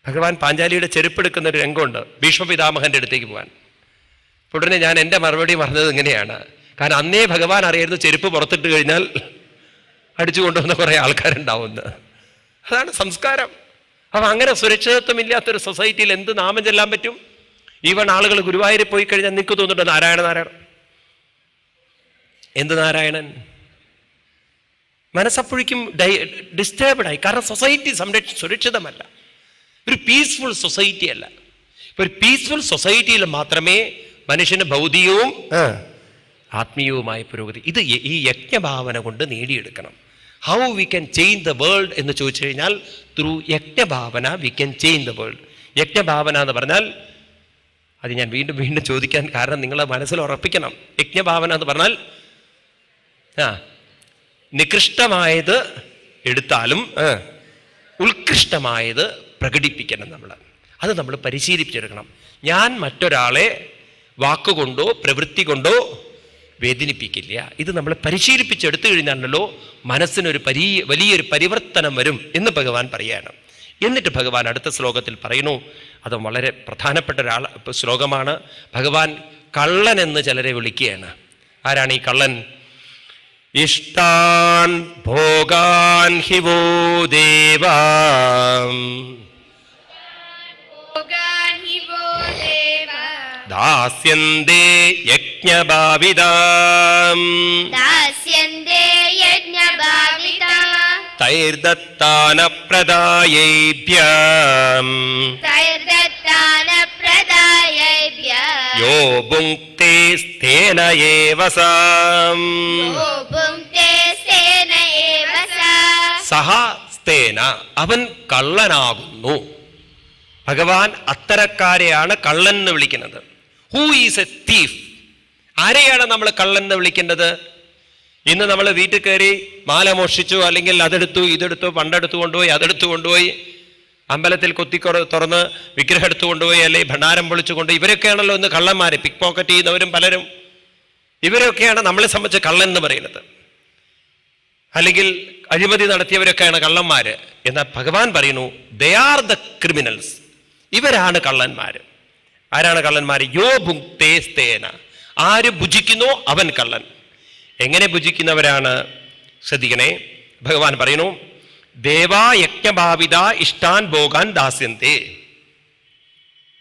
ഭഗവാൻ പാഞ്ചാലിയുടെ ചെരുപ്പെടുക്കുന്ന ഒരു രംഗമുണ്ട് ഭീഷ്മപിതാമഹൻ്റെ അടുത്തേക്ക് പോകാൻ. ഉടനെ ഞാൻ എൻ്റെ മറുപടി പറഞ്ഞത് ഇങ്ങനെയാണ്, കാരണം അന്നേ ഭഗവാൻ അറിയായിരുന്നു ചെരുപ്പ് പുറത്തിട്ട് കഴിഞ്ഞാൽ അടിച്ചു കൊണ്ടുവന്ന കുറേ ആൾക്കാരുണ്ടാവുമെന്ന്. അതാണ് സംസ്കാരം. അപ്പം അങ്ങനെ സുരക്ഷിതത്വമില്ലാത്തൊരു സൊസൈറ്റിയിൽ എന്ത് നാമം ചെല്ലാൻ പറ്റും? ഈവൺ ആളുകൾ ഗുരുവായൂരിൽ പോയി കഴിഞ്ഞാൽ നിനക്ക് തോന്നുന്നുണ്ട് നാരായണ നാരായണൻ, എന്ത് നാരായണൻ? മനസ്സപ്പോഴേക്കും ഡിസ്റ്റർബ്ഡായി. കാരണം സൊസൈറ്റി സുരക്ഷിതമല്ല, ഒരു പീസ്ഫുൾ സൊസൈറ്റി അല്ല. ഇപ്പൊ ഒരു പീസ്ഫുൾ സൊസൈറ്റിയിൽ മാത്രമേ മനുഷ്യന് ഭൗതികവും ആത്മീയവുമായ പുരോഗതി ഇത് ഈ യജ്ഞഭാവന കൊണ്ട് നേടിയെടുക്കണം. How we can change the world എന്ന് ചോദിച്ചു കഴിഞ്ഞാൽ ത്രൂ യജ്ഞഭാവന we can change the world. യജ്ഞഭാവന എന്ന് പറഞ്ഞാൽ അത് ഞാൻ വീണ്ടും വീണ്ടും ചോദിക്കാൻ കാരണം നിങ്ങളെ മനസ്സിൽ ഉറപ്പിക്കണം. യജ്ഞഭാവന എന്ന് പറഞ്ഞാൽ നികൃഷ്ടമായത് എടുത്താലും ഉത്കൃഷ്ടമായത് പ്രകടിപ്പിക്കണം. അത് നമ്മൾ പരിശീലിപ്പിച്ചെടുക്കണം. ഞാൻ മറ്റൊരാളെ വാക്കുകൊണ്ടോ പ്രവൃത്തി കൊണ്ടോ വേദനിപ്പിക്കില്ല. ഇത് നമ്മൾ പരിശീലിപ്പിച്ചെടുത്തു കഴിഞ്ഞാണല്ലോ മനസ്സിനൊരു വലിയൊരു പരിവർത്തനം വരും എന്ന് ഭഗവാൻ പറയാണ്. എന്നിട്ട് ഭഗവാൻ അടുത്ത ശ്ലോകത്തിൽ പറയുന്നു, അത് വളരെ പ്രധാനപ്പെട്ട ശ്ലോകമാണ്. ഭഗവാൻ കള്ളൻ എന്ന് ചിലരെ വിളിക്കുകയാണ്. ആരാണ് ഈ കള്ളൻ? ഇഷ്ടാൻ ഭോഗാൻ ഹിവോ ദേവാ ദാസ്യന്തേ യജ്ഞഭാവിതാം തൈർദത്താന പ്രദായേഭ്യം യോ ഭുങ്ക്തേ സ്തേന ഏവ സഹ സ്തേന, അവൻ കള്ളനാകുന്നു. ഭഗവാൻ അത്തരക്കാരെയാണ് കള്ളൻ എന്ന് വിളിക്കുന്നത്. Who is A thief? ആരെയാണ് നമ്മൾ കള്ളൻ എന്ന് വിളിക്കേണ്ടത്? ഇന്ന് നമ്മൾ വീട്ടിൽ കയറി മാല മോഷ്ടിച്ചു, അല്ലെങ്കിൽ അതെടുത്തു ഇതെടുത്തു, പണ്ടെടുത്തു കൊണ്ടുപോയി അതെടുത്തു കൊണ്ടുപോയി, അമ്പലത്തിൽ തുറന്ന് വിഗ്രഹം എടുത്തു കൊണ്ടുപോയി, അല്ലെങ്കിൽ ഭണ്ഡാരം പൊളിച്ചു കൊണ്ടുപോയി, ഇവരൊക്കെയാണല്ലോ ഇന്ന് കള്ളന്മാർ. പിക്ക് പോക്കറ്റ് ചെയ്യുന്നവരും പലരും ഇവരൊക്കെയാണ് നമ്മളെ സംബന്ധിച്ച് കള്ളൻ എന്ന് പറയുന്നത്. അല്ലെങ്കിൽ അഴിമതി നടത്തിയവരൊക്കെയാണ് കള്ളന്മാര്. എന്നാൽ ഭഗവാൻ പറയുന്നു ദേ ആർ ദ ക്രിമിനൽസ്, ഇവരാണ് കള്ളന്മാർ. ആരാണ് കള്ളന്മാർ? യോ ഭുങ്ക്തേ സ്തേന, ആര് ഭുജിക്കുന്നോ അവൻ കള്ളൻ. എങ്ങനെ ഭുജിക്കുന്നവരാണ്? ശ്രദ്ധിക്കണേ, ഭഗവാൻ പറയുന്നു ദേവാ യജ്ഞഭാവിത ഇഷ്ടാൻ ഭോഗാൻ ദാസ്യന്തേ.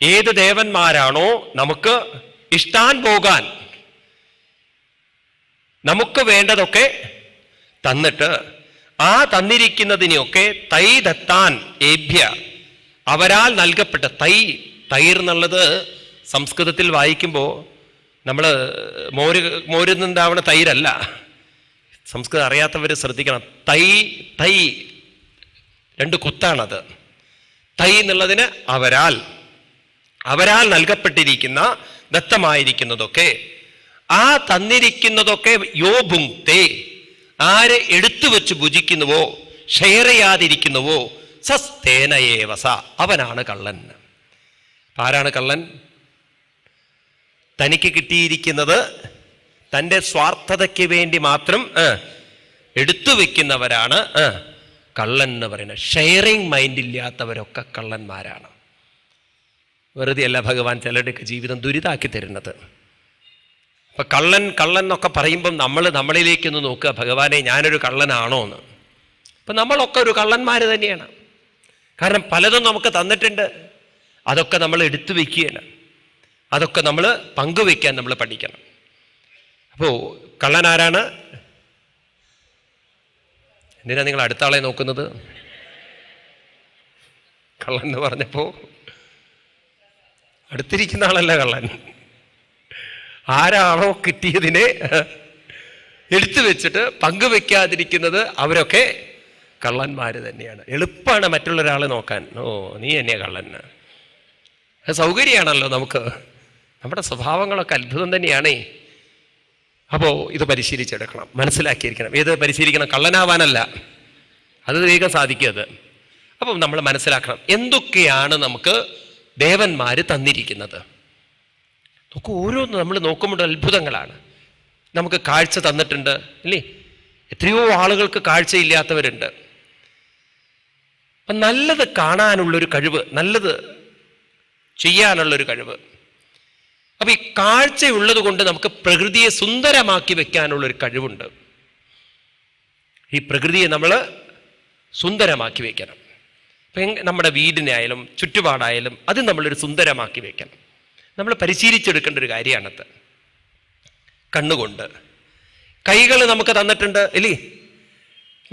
ഏത് ദേവന്മാരാണോ നമുക്ക് ഇഷ്ടാൻ ഭോഗാൻ, നമുക്ക് വേണ്ടതൊക്കെ തന്നിട്ട് ആ തന്നിരിക്കുന്നതിനെയൊക്കെ തൈ ദത്താൻ ഏഭ്യ, അവരാൽ നൽകപ്പെട്ട തൈർ എന്നുള്ളത് സംസ്കൃതത്തിൽ വായിക്കുമ്പോൾ നമ്മൾ മോരിൽ നിന്നുണ്ടാവുന്ന തൈരല്ല. സംസ്കൃതം അറിയാത്തവർ ശ്രദ്ധിക്കണം. തൈ രണ്ട് കൊത്താണത്. തൈ എന്നുള്ളതിന് അവരാൽ നൽകപ്പെട്ടിരിക്കുന്ന ദത്തമായിരിക്കുന്നതൊക്കെ, ആ തന്നിരിക്കുന്നതൊക്കെ യോ ഭുങ്ക്തേ, ആര് എടുത്തു വെച്ച് ഭുജിക്കുന്നുവോ, ഷെയർ ചെയ്യാതിരിക്കുന്നുവോ, സസ്തേന ഏവസ, അവനാണ് കള്ളൻ. ആരാണ് കള്ളൻ? തനിക്ക് കിട്ടിയിരിക്കുന്നത് തൻ്റെ സ്വാർത്ഥതയ്ക്ക് വേണ്ടി മാത്രം എടുത്തു വെക്കുന്നവരാണ് കള്ളൻ എന്ന് പറയുന്നത്. ഷെയറിങ് മൈൻഡ് ഇല്ലാത്തവരൊക്കെ കള്ളന്മാരാണ്. വെറുതെ അല്ല ഭഗവാൻ ചിലരുടെയൊക്കെ ജീവിതം ദുരിതാക്കി തരുന്നത്. അപ്പൊ കള്ളൻ എന്നൊക്കെ പറയുമ്പം നമ്മളിലേക്കൊന്ന് നോക്കുക, ഭഗവാനെ ഞാനൊരു കള്ളനാണോ എന്ന്. അപ്പം നമ്മളൊക്കെ ഒരു കള്ളന്മാർ തന്നെയാണ്. കാരണം പലതും നമുക്ക് തന്നിട്ടുണ്ട്, അതൊക്കെ നമ്മൾ എടുത്തു വയ്ക്കുകയാണ്, അതൊക്കെ നമ്മൾ പങ്കുവയ്ക്കാൻ നമ്മൾ പഠിക്കണം. അപ്പോൾ കള്ളൻ ആരാണ്? എന്തിനാ നിങ്ങൾ അടുത്ത ആളെ നോക്കുന്നത്? കള്ളൻ എന്ന് പറഞ്ഞപ്പോൾ അടുത്തിരിക്കുന്ന ആളല്ല കള്ളൻ. ആരാണോ കിട്ടിയതിനെ എടുത്തു വെച്ചിട്ട് പങ്കുവെക്കാതിരിക്കുന്നത് അവരൊക്കെ കള്ളന്മാർ തന്നെയാണ്. എളുപ്പമാണ് മറ്റുള്ള ഒരാളെ നോക്കാൻ. ഓ നീ തന്നെയാ കള്ളൻ. അത് സൗകര്യമാണല്ലോ നമുക്ക്. നമ്മുടെ സ്വഭാവങ്ങളൊക്കെ അത്ഭുതം തന്നെയാണേ. അപ്പോൾ ഇത് പരിശീലിച്ചെടുക്കണം, മനസ്സിലാക്കിയിരിക്കണം. ഏത് പരിശീലിക്കണം? കള്ളനാവാനല്ല, അത് വേഗം സാധിക്കുന്നത്. അപ്പം നമ്മൾ മനസ്സിലാക്കണം എന്തൊക്കെയാണ് നമുക്ക് ദേവന്മാർ തന്നിരിക്കുന്നത്. നമുക്ക് ഓരോന്ന് നമ്മൾ നോക്കുമ്പോൾ അത്ഭുതങ്ങളാണ്. നമുക്ക് കാഴ്ച തന്നിട്ടുണ്ട് അല്ലേ? എത്രയോ ആളുകൾക്ക് കാഴ്ചയില്ലാത്തവരുണ്ട്. അപ്പം നല്ലത് കാണാനുള്ളൊരു കഴിവ്, നല്ലത് ചെയ്യാനുള്ളൊരു കഴിവ്. അപ്പം ഈ കാഴ്ചയുള്ളത് കൊണ്ട് നമുക്ക് പ്രകൃതിയെ സുന്ദരമാക്കി വെക്കാനുള്ളൊരു കഴിവുണ്ട്. ഈ പ്രകൃതിയെ നമ്മൾ സുന്ദരമാക്കി വെക്കണം. ഇപ്പം നമ്മുടെ വീടിനായാലും ചുറ്റുപാടായാലും അത് നമ്മളൊരു സുന്ദരമാക്കി വെക്കണം. നമ്മൾ പരിശീലിച്ചെടുക്കേണ്ട ഒരു കാര്യമാണത്. കണ്ണുകൊണ്ട്, കൈകൾ നമുക്ക് തന്നിട്ടുണ്ട് ഇല്ലേ?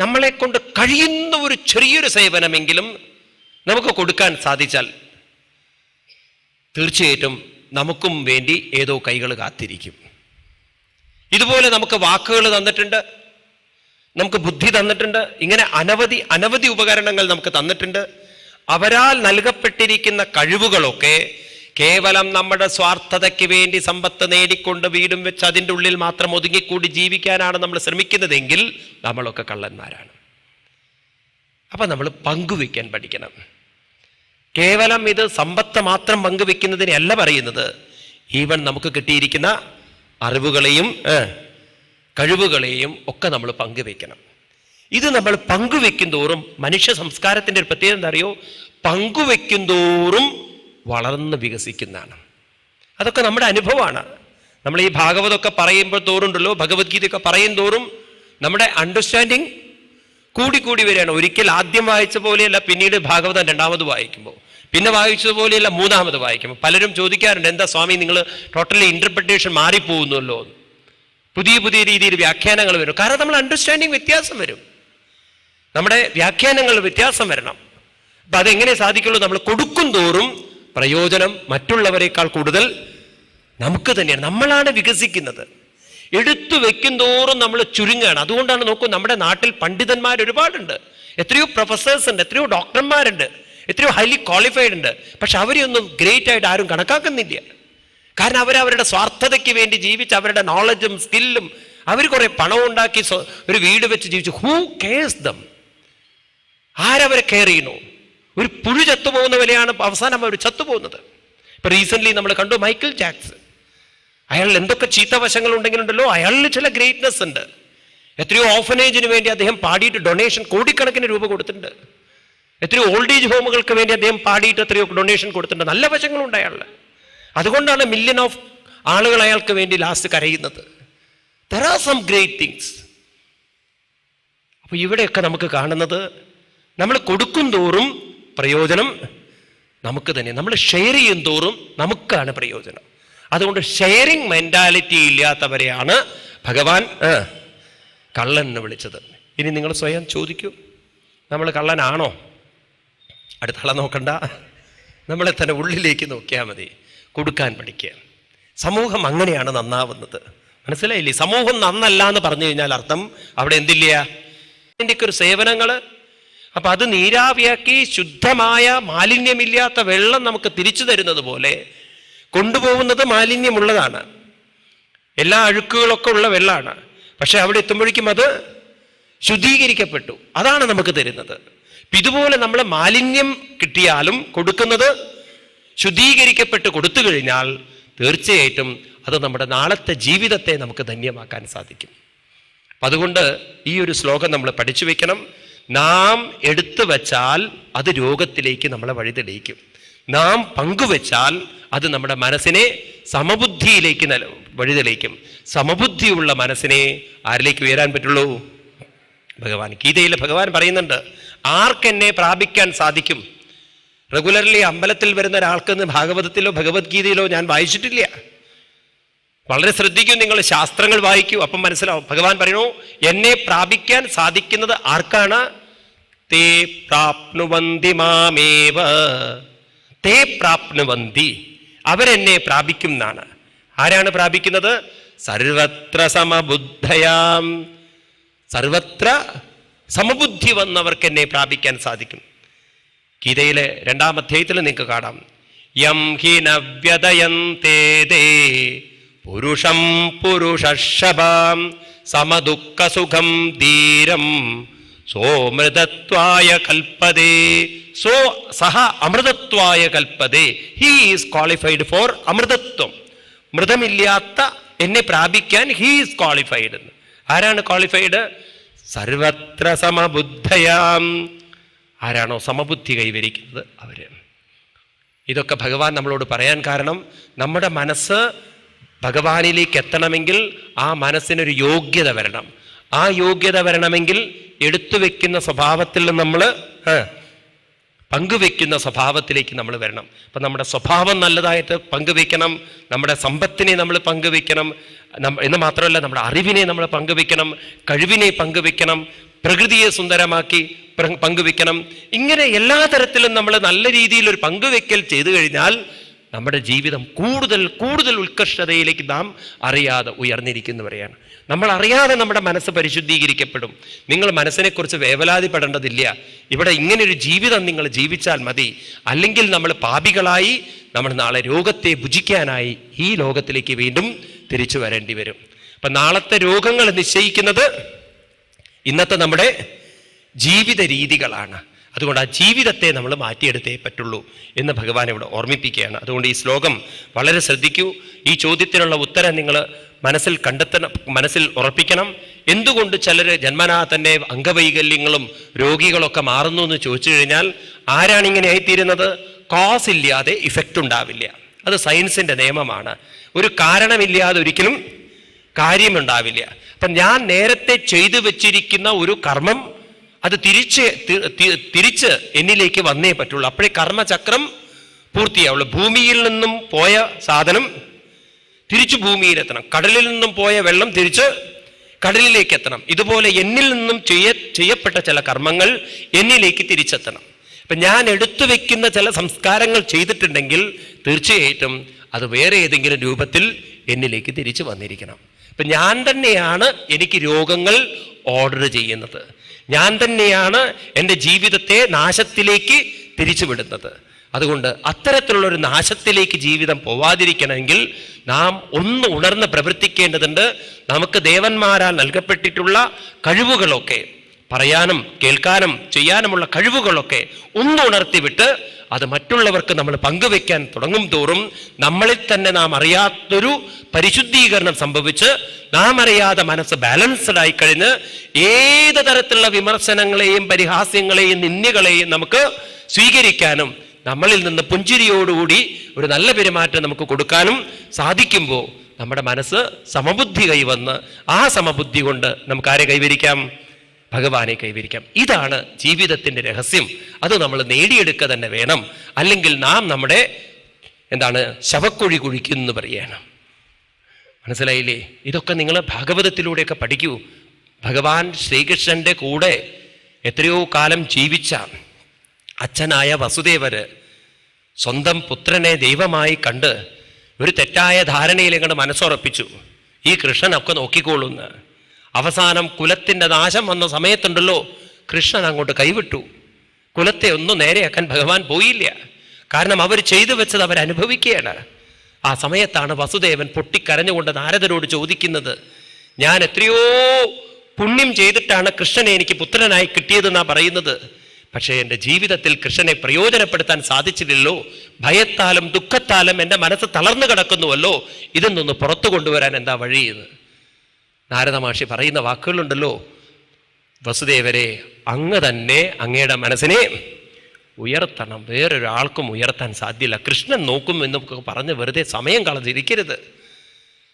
നമ്മളെ കൊണ്ട് കഴിയുന്ന ഒരു ചെറിയൊരു സേവനമെങ്കിലും നമുക്ക് കൊടുക്കാൻ സാധിച്ചാൽ തീർച്ചയായിട്ടും നമുക്കും വേണ്ടി ഏതോ കൈകൾ കാത്തിരിക്കും. ഇതുപോലെ നമുക്ക് വാക്കുകൾ തന്നിട്ടുണ്ട്, നമുക്ക് ബുദ്ധി തന്നിട്ടുണ്ട്, ഇങ്ങനെ അനവധി അനവധി ഉപകരണങ്ങൾ നമുക്ക് തന്നിട്ടുണ്ട്. അവരാൽ നൽകപ്പെട്ടിരിക്കുന്ന കഴിവുകളൊക്കെ കേവലം നമ്മുടെ സ്വാർത്ഥതയ്ക്ക് വേണ്ടി സമ്പത്ത് നേടിക്കൊണ്ട് വീടും വെച്ച് അതിൻ്റെ ഉള്ളിൽ മാത്രം ഒതുങ്ങിക്കൂടി ജീവിക്കാനാണ് നമ്മൾ ശ്രമിക്കുന്നതെങ്കിൽ നമ്മളൊക്കെ കള്ളന്മാരാണ്. അപ്പം നമ്മൾ പങ്കുവെക്കാൻ പഠിക്കണം. കേവലം ഇത് സമ്പത്ത് മാത്രം പങ്കുവെക്കുന്നതിനെ അല്ല പറയുന്നത്, ഈവൻ നമുക്ക് കിട്ടിയിരിക്കുന്ന അറിവുകളെയും കഴിവുകളെയും ഒക്കെ നമ്മൾ പങ്കുവെക്കണം. ഇത് നമ്മൾ പങ്കുവെക്കും തോറും, മനുഷ്യ സംസ്കാരത്തിൻ്റെ ഒരു പ്രത്യേകത എന്താ അറിയോ, പങ്കുവെക്കും തോറും വളർന്ന് വികസിക്കുന്നതാണ്. അതൊക്കെ നമ്മുടെ അനുഭവമാണ്. നമ്മൾ ഈ ഭാഗവതമൊക്കെ പറയുമ്പോൾ തോറുണ്ടല്ലോ, ഭഗവത്ഗീതയൊക്കെ പറയും തോറും നമ്മുടെ അണ്ടർസ്റ്റാൻഡിങ് കൂടിക്കൂടി വരികയാണ്. ഒരിക്കൽ ആദ്യം വായിച്ച പോലെയല്ല പിന്നീട് ഭാഗവതം രണ്ടാമത് വായിക്കുമ്പോൾ, പിന്നെ വായിച്ചതുപോലെയല്ല മൂന്നാമത് വായിക്കുമ്പോൾ. പലരും ചോദിക്കാറുണ്ട്, എന്താ സ്വാമി നിങ്ങൾ ടോട്ടലി ഇൻ്റർപ്രിട്ടേഷൻ മാറിപ്പോകുന്നല്ലോ, പുതിയ പുതിയ രീതിയിൽ വ്യാഖ്യാനങ്ങൾ വരും. കാരണം നമ്മൾ അണ്ടർസ്റ്റാൻഡിങ് വ്യത്യാസം വരും, നമ്മുടെ വ്യാഖ്യാനങ്ങൾ വ്യത്യാസം വരണം. അപ്പം അതെങ്ങനെ സാധിക്കുള്ളൂ? നമ്മൾ കൊടുക്കും തോറും പ്രയോജനം മറ്റുള്ളവരെക്കാൾ കൂടുതൽ നമുക്ക് തന്നെയാണ്. നമ്മളാണ് വികസിക്കുന്നത്. എടുത്തു വെക്കും തോറും നമ്മൾ ചുരുങ്ങുകയാണ്. അതുകൊണ്ടാണ് നോക്കൂ, നമ്മുടെ നാട്ടിൽ പണ്ഡിതന്മാർ ഒരുപാടുണ്ട്, എത്രയോ പ്രൊഫസേഴ്സ് ഉണ്ട്, എത്രയോ ഡോക്ടർമാരുണ്ട്, എത്രയോ ഹൈലി ക്വാളിഫൈഡ് ഉണ്ട്. പക്ഷെ അവരെയൊന്നും ഗ്രേറ്റ് ആയിട്ട് ആരും കണക്കാക്കുന്നില്ല. കാരണം അവരവരുടെ സ്വാർത്ഥതയ്ക്ക് വേണ്ടി ജീവിച്ച് അവരുടെ നോളജും സ്കില്ലും അവർ കുറെ പണം ഉണ്ടാക്കി ഒരു വീട് വെച്ച് ജീവിച്ചു. Who cares them? ആരവരെ കെയർ ചെയ്യണു? ഒരു പുഴു ചത്തുപോകുന്ന വിലയാണ് അവസാനം അവർ ചത്തുപോകുന്നത്. ഇപ്പൊ റീസെന്റ് നമ്മൾ കണ്ടു മൈക്കിൾ ജാക്സൺ. അയാൾ എന്തൊക്കെ ചീത്ത വശങ്ങൾ ഉണ്ടെങ്കിലുണ്ടല്ലോ, അയാളിൽ ചില ഗ്രേറ്റ്നെസ് ഉണ്ട്. എത്രയോ ഓർഫനേജിന് വേണ്ടി അദ്ദേഹം പാടിയിട്ട് ഡൊണേഷൻ കോടിക്കണക്കിന് രൂപ കൊടുത്തിട്ടുണ്ട്. എത്രയോ ഓൾഡ് ഏജ് ഹോമുകൾക്ക് വേണ്ടി അദ്ദേഹം പാടിയിട്ട് എത്രയോ ഡൊണേഷൻ കൊടുത്തിട്ടുണ്ട്. നല്ല വശങ്ങളുണ്ട് അയാളിൽ. അതുകൊണ്ടാണ് മില്യൺ ഓഫ് ആളുകൾ അയാൾക്ക് വേണ്ടി ലാസ്റ്റ് കരയുന്നത്. There are some great things. അപ്പൊ ഇവിടെയൊക്കെ നമുക്ക് കാണുന്നത്, നമ്മൾ കൊടുക്കും തോറും പ്രയോജനം നമുക്ക് തന്നെ, നമ്മൾ ഷെയർ ചെയ്യും തോറും നമുക്കാണ് പ്രയോജനം. അതുകൊണ്ട് ഷെയറിങ് മെന്റാലിറ്റി ഇല്ലാത്തവരെയാണ് ഭഗവാൻ കള്ളൻ എന്ന് വിളിച്ചത്. ഇനി നിങ്ങൾ സ്വയം ചോദിക്കൂ, നമ്മൾ കള്ളനാണോ? അടുത്താളെ നോക്കണ്ട, നമ്മളെ തന്നെ ഉള്ളിലേക്ക് നോക്കിയാൽ മതി. കൊടുക്കാൻ പഠിക്കുക. സമൂഹം അങ്ങനെയാണ് നന്നാവുന്നത്. മനസ്സിലായില്ലേ? സമൂഹം നന്നല്ല എന്ന് പറഞ്ഞു കഴിഞ്ഞാൽ അർത്ഥം അവിടെ എന്തില്ല, അതിൻ്റെയൊക്കെ ഒരു സേവനങ്ങൾ. അപ്പം അത് നീരാവിയാക്കി ശുദ്ധമായ മാലിന്യമില്ലാത്ത വെള്ളം നമുക്ക് തിരിച്ചു തരുന്നത് പോലെ കൊണ്ടുപോകുന്നത് മാലിന്യമുള്ളതാണ്. എല്ലാ അഴുക്കുകളൊക്കെ ഉള്ള വെള്ളമാണ്. പക്ഷെ അവിടെ എത്തുമ്പോഴേക്കും അത് ശുദ്ധീകരിക്കപ്പെട്ടു, അതാണ് നമുക്ക് തരുന്നത്. ഇതുപോലെ നമ്മൾ മാലിന്യം കിട്ടിയാലും കൊടുക്കുന്നത് ശുദ്ധീകരിക്കപ്പെട്ട് കൊടുത്തു കഴിഞ്ഞാൽ തീർച്ചയായിട്ടും അത് നമ്മുടെ നാളത്തെ ജീവിതത്തെ നമുക്ക് ധന്യമാക്കാൻ സാധിക്കും. അതുകൊണ്ട് ഈ ഒരു ശ്ലോകം നമ്മൾ പഠിച്ചു വെക്കണം. നാം എടുത്തു വച്ചാൽ അത് രോഗത്തിലേക്ക് നമ്മളെ വഴിതെളിയിക്കും. നാം പങ്കുവെച്ചാൽ അത് നമ്മുടെ മനസ്സിനെ സമബുദ്ധിയിലേക്ക് വഴിതെളിയിക്കും. സമബുദ്ധിയുള്ള മനസ്സിനെ ആരിലേക്ക് ഉയരാൻ പറ്റുള്ളൂ? ഭഗവാൻ. ഗീതയിൽ ഭഗവാൻ പറയുന്നുണ്ട്, ആർക്കെന്നെ പ്രാപിക്കാൻ സാധിക്കും? റെഗുലർലി അമ്പലത്തിൽ വരുന്ന ഒരാൾക്കെന്ന് ഭാഗവതത്തിലോ ഭഗവത്ഗീതയിലോ ഞാൻ വായിച്ചിട്ടില്ല. വളരെ ശ്രദ്ധിക്കും നിങ്ങൾ, ശാസ്ത്രങ്ങൾ വായിക്കൂ, അപ്പം മനസ്സിലാവും. ഭഗവാൻ പറയണു, എന്നെ പ്രാപിക്കാൻ സാധിക്കുന്നത് ആർക്കാണ്? തേ പ്രാപ്നുവന്തി മാമേവ തേ പ്രാപ്നുവന്തി, അവരെന്നെ പ്രാപിക്കും എന്നാണ്. ആരാണ് പ്രാപിക്കുന്നത്? സർവത്ര സമബുദ്ധയാം, സർവത്ര സമബുദ്ധി വന്നവർക്ക് എന്നെ പ്രാപിക്കാൻ സാധിക്കും. ഗീതയിലെ 2-ാം അധ്യായത്തിൽ നിങ്ങൾക്ക് കാണാം, യം ഹി നവ്യതയന്തേ പുരുഷം പുരുഷശബാം സമദുഃഖസുഖം ധീരം സോമൃതത്വായ കൽപ്പതേ സോ സഹ അമൃതത്വായ കൽപ്പതേ. ഹി ഈസ് ക്വാളിഫൈഡ് ഫോർ അമൃതത്വം. മൃതമില്ലാത്ത എന്നെ പ്രാപിക്കാൻ ഹി ഈസ് ക്വാളിഫൈഡ്. ആരാണ് ക്വാളിഫൈഡ്? സർവത്ര സമബുദ്ധയാം. ആരാണോ സമബുദ്ധി കൈവരിക്കുന്നത് അവർ. ഇതൊക്കെ ഭഗവാൻ നമ്മളോട് പറയാൻ കാരണം നമ്മുടെ മനസ്സ് ഭഗവാനിലേക്ക് എത്തണമെങ്കിൽ ആ മനസ്സിനൊരു യോഗ്യത വരണം. ആ യോഗ്യത വരണമെങ്കിൽ എടുത്തു വെക്കുന്ന സ്വഭാവത്തിൽ നമ്മൾ പങ്കുവെക്കുന്ന സ്വഭാവത്തിലേക്ക് നമ്മൾ വരണം. അപ്പം നമ്മുടെ സ്വഭാവം നല്ലതായിട്ട് പങ്കുവെക്കണം, നമ്മുടെ സമ്പത്തിനെ നമ്മൾ പങ്കുവെക്കണം, എന്ന് മാത്രമല്ല നമ്മുടെ അറിവിനെ നമ്മൾ പങ്കുവെക്കണം, കഴിവിനെ പങ്കുവെക്കണം, പ്രകൃതിയെ സുന്ദരമാക്കി പങ്കുവെക്കണം. ഇങ്ങനെ എല്ലാ തരത്തിലും നമ്മൾ നല്ല രീതിയിൽ ഒരു പങ്കുവെക്കൽ ചെയ്തു കഴിഞ്ഞാൽ നമ്മുടെ ജീവിതം കൂടുതൽ കൂടുതൽ ഉത്കർഷതയിലേക്ക് നാം അറിയാതെ ഉയർന്നിരിക്കുന്നവരെയാണ്. നമ്മൾ അറിയാതെ നമ്മുടെ മനസ്സ് പരിശുദ്ധീകരിക്കപ്പെടും. നിങ്ങൾ മനസ്സിനെക്കുറിച്ച് വേവലാതിപ്പെടേണ്ടതില്ല. ഇവിടെ ഇങ്ങനൊരു ജീവിതം നിങ്ങൾ ജീവിച്ചാൽ മതി. അല്ലെങ്കിൽ നമ്മൾ പാപികളായി നമ്മൾ നാളെ രോഗത്തെ ഭുജിക്കാനായി ഈ ലോകത്തിലേക്ക് വീണ്ടും തിരിച്ചു വരേണ്ടി വരും. അപ്പം നാളത്തെ രോഗങ്ങൾ നിശ്ചയിക്കുന്നത് ഇന്നത്തെ നമ്മുടെ ജീവിത രീതികളാണ്. അതുകൊണ്ട് ആ ജീവിതത്തെ നമ്മൾ മാറ്റിയെടുത്തേ പറ്റുള്ളൂ എന്ന് ഭഗവാൻ ഇവിടെ ഓർമ്മിപ്പിക്കുകയാണ്. അതുകൊണ്ട് ഈ ശ്ലോകം വളരെ ശ്രദ്ധിക്കൂ. ഈ ചോദ്യത്തിനുള്ള ഉത്തരം നിങ്ങൾ മനസ്സിൽ കണ്ടെത്തണം, മനസ്സിൽ ഉറപ്പിക്കണം. എന്തുകൊണ്ട് ചിലർ ജന്മനാ തന്നെ അംഗവൈകല്യങ്ങളും രോഗികളൊക്കെ മാറുന്നു എന്ന് ചോദിച്ചു കഴിഞ്ഞാൽ ആരാണ് ഇങ്ങനെ ആയിത്തീരുന്നത്? കോസ് ഇല്ലാതെ ഇഫക്റ്റ് ഉണ്ടാവില്ല. അത് സയൻസിൻ്റെ നിയമമാണ്. ഒരു കാരണമില്ലാതെ ഒരിക്കലും കാര്യമുണ്ടാവില്ല. അപ്പം ഞാൻ നേരത്തെ ചെയ്തു വെച്ചിരിക്കുന്ന ഒരു കർമ്മം അത് തിരിച്ച് എന്നിലേക്ക് വന്നേ പറ്റുള്ളൂ. അപ്പോഴേ കർമ്മചക്രം പൂർത്തിയാവുള്ളൂ. ഭൂമിയിൽ നിന്നും പോയ സാധനം തിരിച്ചു ഭൂമിയിലെത്തണം. കടലിൽ നിന്നും പോയ വെള്ളം തിരിച്ച് കടലിലേക്ക് എത്തണം. ഇതുപോലെ എന്നിൽ നിന്നും ചെയ്യപ്പെട്ട ചില കർമ്മങ്ങൾ എന്നിലേക്ക് തിരിച്ചെത്തണം. ഇപ്പം ഞാൻ എടുത്തു വെക്കുന്ന ചില സംസ്കാരങ്ങൾ ചെയ്തിട്ടുണ്ടെങ്കിൽ തീർച്ചയായിട്ടും അത് വേറെ ഏതെങ്കിലും രൂപത്തിൽ എന്നിലേക്ക് തിരിച്ചു വന്നിരിക്കണം. ഇപ്പം ഞാൻ തന്നെയാണ് എനിക്ക് രോഗങ്ങൾ ഓർഡർ ചെയ്യുന്നത്. ഞാൻ തന്നെയാണ് എൻ്റെ ജീവിതത്തെ നാശത്തിലേക്ക് തിരിച്ചുവിടുന്നത്. അതുകൊണ്ട് അത്തരത്തിലുള്ളൊരു നാശത്തിലേക്ക് ജീവിതം പോവാതിരിക്കണമെങ്കിൽ നാം ഒന്ന് ഉണർന്ന് പ്രവർത്തിക്കേണ്ടതുണ്ട്. നമുക്ക് ദേവന്മാരാൽ നൽകപ്പെട്ടിട്ടുള്ള കഴിവുകളൊക്കെ, പറയാനും കേൾക്കാനും ചെയ്യാനുമുള്ള കഴിവുകളൊക്കെ ഒന്ന് ഉണർത്തിവിട്ട് അത് മറ്റുള്ളവർക്ക് നമ്മൾ പങ്കുവെക്കാൻ തുടങ്ങും തോറും നമ്മളിൽ തന്നെ നാം അറിയാത്തൊരു പരിശുദ്ധീകരണം സംഭവിച്ച് നാം അറിയാതെ മനസ്സ് ബാലൻസ്ഡ് ആയി കഴിഞ്ഞ് ഏത് തരത്തിലുള്ള വിമർശനങ്ങളെയും പരിഹാസ്യങ്ങളെയും നിന്ദകളെയും നമുക്ക് സ്വീകരിക്കാനും നമ്മളിൽ നിന്ന് പുഞ്ചിരിയോടുകൂടി ഒരു നല്ല പെരുമാറ്റം നമുക്ക് കൊടുക്കാനും സാധിക്കുമ്പോൾ നമ്മുടെ മനസ്സ് സമബുദ്ധി കൈവന്ന് ആ സമബുദ്ധി കൊണ്ട് നമുക്ക് ആരെ കൈവരിക്കാം? ഭഗവാനെ കൈവരിക്കാം. ഇതാണ് ജീവിതത്തിൻ്റെ രഹസ്യം. അത് നമ്മൾ നേടിയെടുക്കുക തന്നെ വേണം. അല്ലെങ്കിൽ നാം നമ്മുടെ ശവക്കുഴി കുഴിക്കുന്നു പറയണം. മനസ്സിലായില്ലേ? ഇതൊക്കെ നിങ്ങൾ ഭാഗവതത്തിലൂടെയൊക്കെ പഠിക്കൂ. ഭഗവാൻ ശ്രീകൃഷ്ണന്റെ കൂടെ എത്രയോ കാലം ജീവിച്ച അച്ഛനായ വസുദേവര് സ്വന്തം പുത്രനെ ദൈവമായി കണ്ട് ഒരു തെറ്റായ ധാരണയിലെങ്ങോട്ട് മനസ്സുറപ്പിച്ചു, ഈ കൃഷ്ണനൊക്കെ നോക്കിക്കോളൂന്ന്. അവസാനം കുലത്തിൻ്റെ നാശം വന്ന സമയത്തുണ്ടല്ലോ, കൃഷ്ണൻ അങ്ങോട്ട് കൈവിട്ടു. കുലത്തെ ഒന്നും നേരെയാക്കാൻ ഭഗവാൻ പോയില്ല. കാരണം അവർ ചെയ്തു വെച്ചത് അവരനുഭവിക്കുകയാണ്. ആ സമയത്താണ് വസുദേവൻ പൊട്ടിക്കരഞ്ഞുകൊണ്ട് നാരദരോട് ചോദിക്കുന്നത്, ഞാൻ എത്രയോ പുണ്യം ചെയ്തിട്ടാണ് കൃഷ്ണനെ എനിക്ക് പുത്രനായി കിട്ടിയതെന്നാണ് പറയുന്നത്. പക്ഷേ എൻ്റെ ജീവിതത്തിൽ കൃഷ്ണനെ പ്രയോജനപ്പെടുത്താൻ സാധിച്ചില്ലല്ലോ. ഭയത്താലും ദുഃഖത്താലും എൻ്റെ മനസ്സ് തളർന്നു കിടക്കുന്നുവല്ലോ. ഇതൊന്നൊന്ന് പുറത്തു കൊണ്ടുവരാൻ എന്താ വഴിയെന്ന് നാരദ മഹർഷി പറയുന്ന വാക്കുകളുണ്ടല്ലോ. വസുദേവരെ, അങ്ങ് തന്നെ അങ്ങയുടെ മനസ്സിനെ ഉയർത്തണം. വേറൊരാൾക്കും ഉയർത്താൻ സാധ്യമല്ല. കൃഷ്ണൻ നോക്കും എന്നൊക്കെ പറഞ്ഞ് വെറുതെ സമയം കളഞ്ഞിരിക്കരുത്.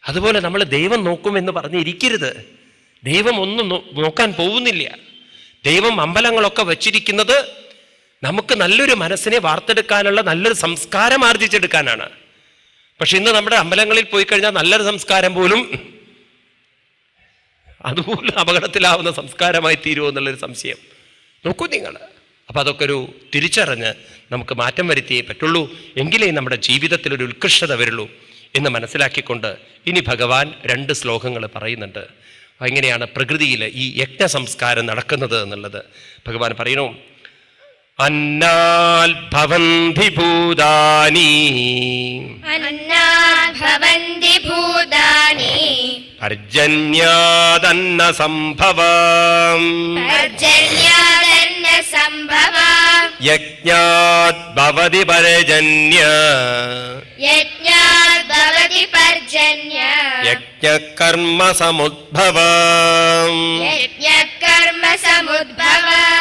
അതുപോലെ നമ്മൾ ദൈവം നോക്കുമെന്ന് പറഞ്ഞിരിക്കരുത്. ദൈവം ഒന്നും നോക്കാൻ പോകുന്നില്ല. ദൈവം അമ്പലങ്ങളൊക്കെ വച്ചിരിക്കുന്നത് നമുക്ക് നല്ലൊരു മനസ്സിനെ വാർത്തെടുക്കാനുള്ള നല്ലൊരു സംസ്കാരം ആർജിച്ചെടുക്കാനാണ്. പക്ഷെ ഇന്ന് നമ്മുടെ അമ്പലങ്ങളിൽ പോയി കഴിഞ്ഞാൽ നല്ലൊരു സംസ്കാരം പോലും അതുപോലെ അപകടത്തിലാവുന്ന സംസ്കാരമായി തീരുമോ എന്നുള്ളൊരു സംശയം. നോക്കൂ നിങ്ങൾ. അപ്പം അതൊക്കെ ഒരു തിരിച്ചറിഞ്ഞ് നമുക്ക് മാറ്റം വരുത്തിയേ പറ്റുള്ളൂ. എങ്കിലേ നമ്മുടെ ജീവിതത്തിലൊരു ഉത്കൃഷ്ടത വരുള്ളൂ എന്ന് മനസ്സിലാക്കിക്കൊണ്ട് ഇനി ഭഗവാൻ 2 ശ്ലോകങ്ങൾ പറയുന്നുണ്ട്. എങ്ങനെയാണ് പ്രകൃതിയിൽ ഈ യജ്ഞ സംസ്കാരം നടക്കുന്നത് എന്നുള്ളത് ഭഗവാൻ പറയുന്നു. അന്നാൽ ഭവന്തി ഭൂതാനി പർജന്യാദന്ന സംഭവം യജ്ഞാത് ഭവതി പർജന്യ യജ്ഞകർമ്മ സമുദ്ഭവം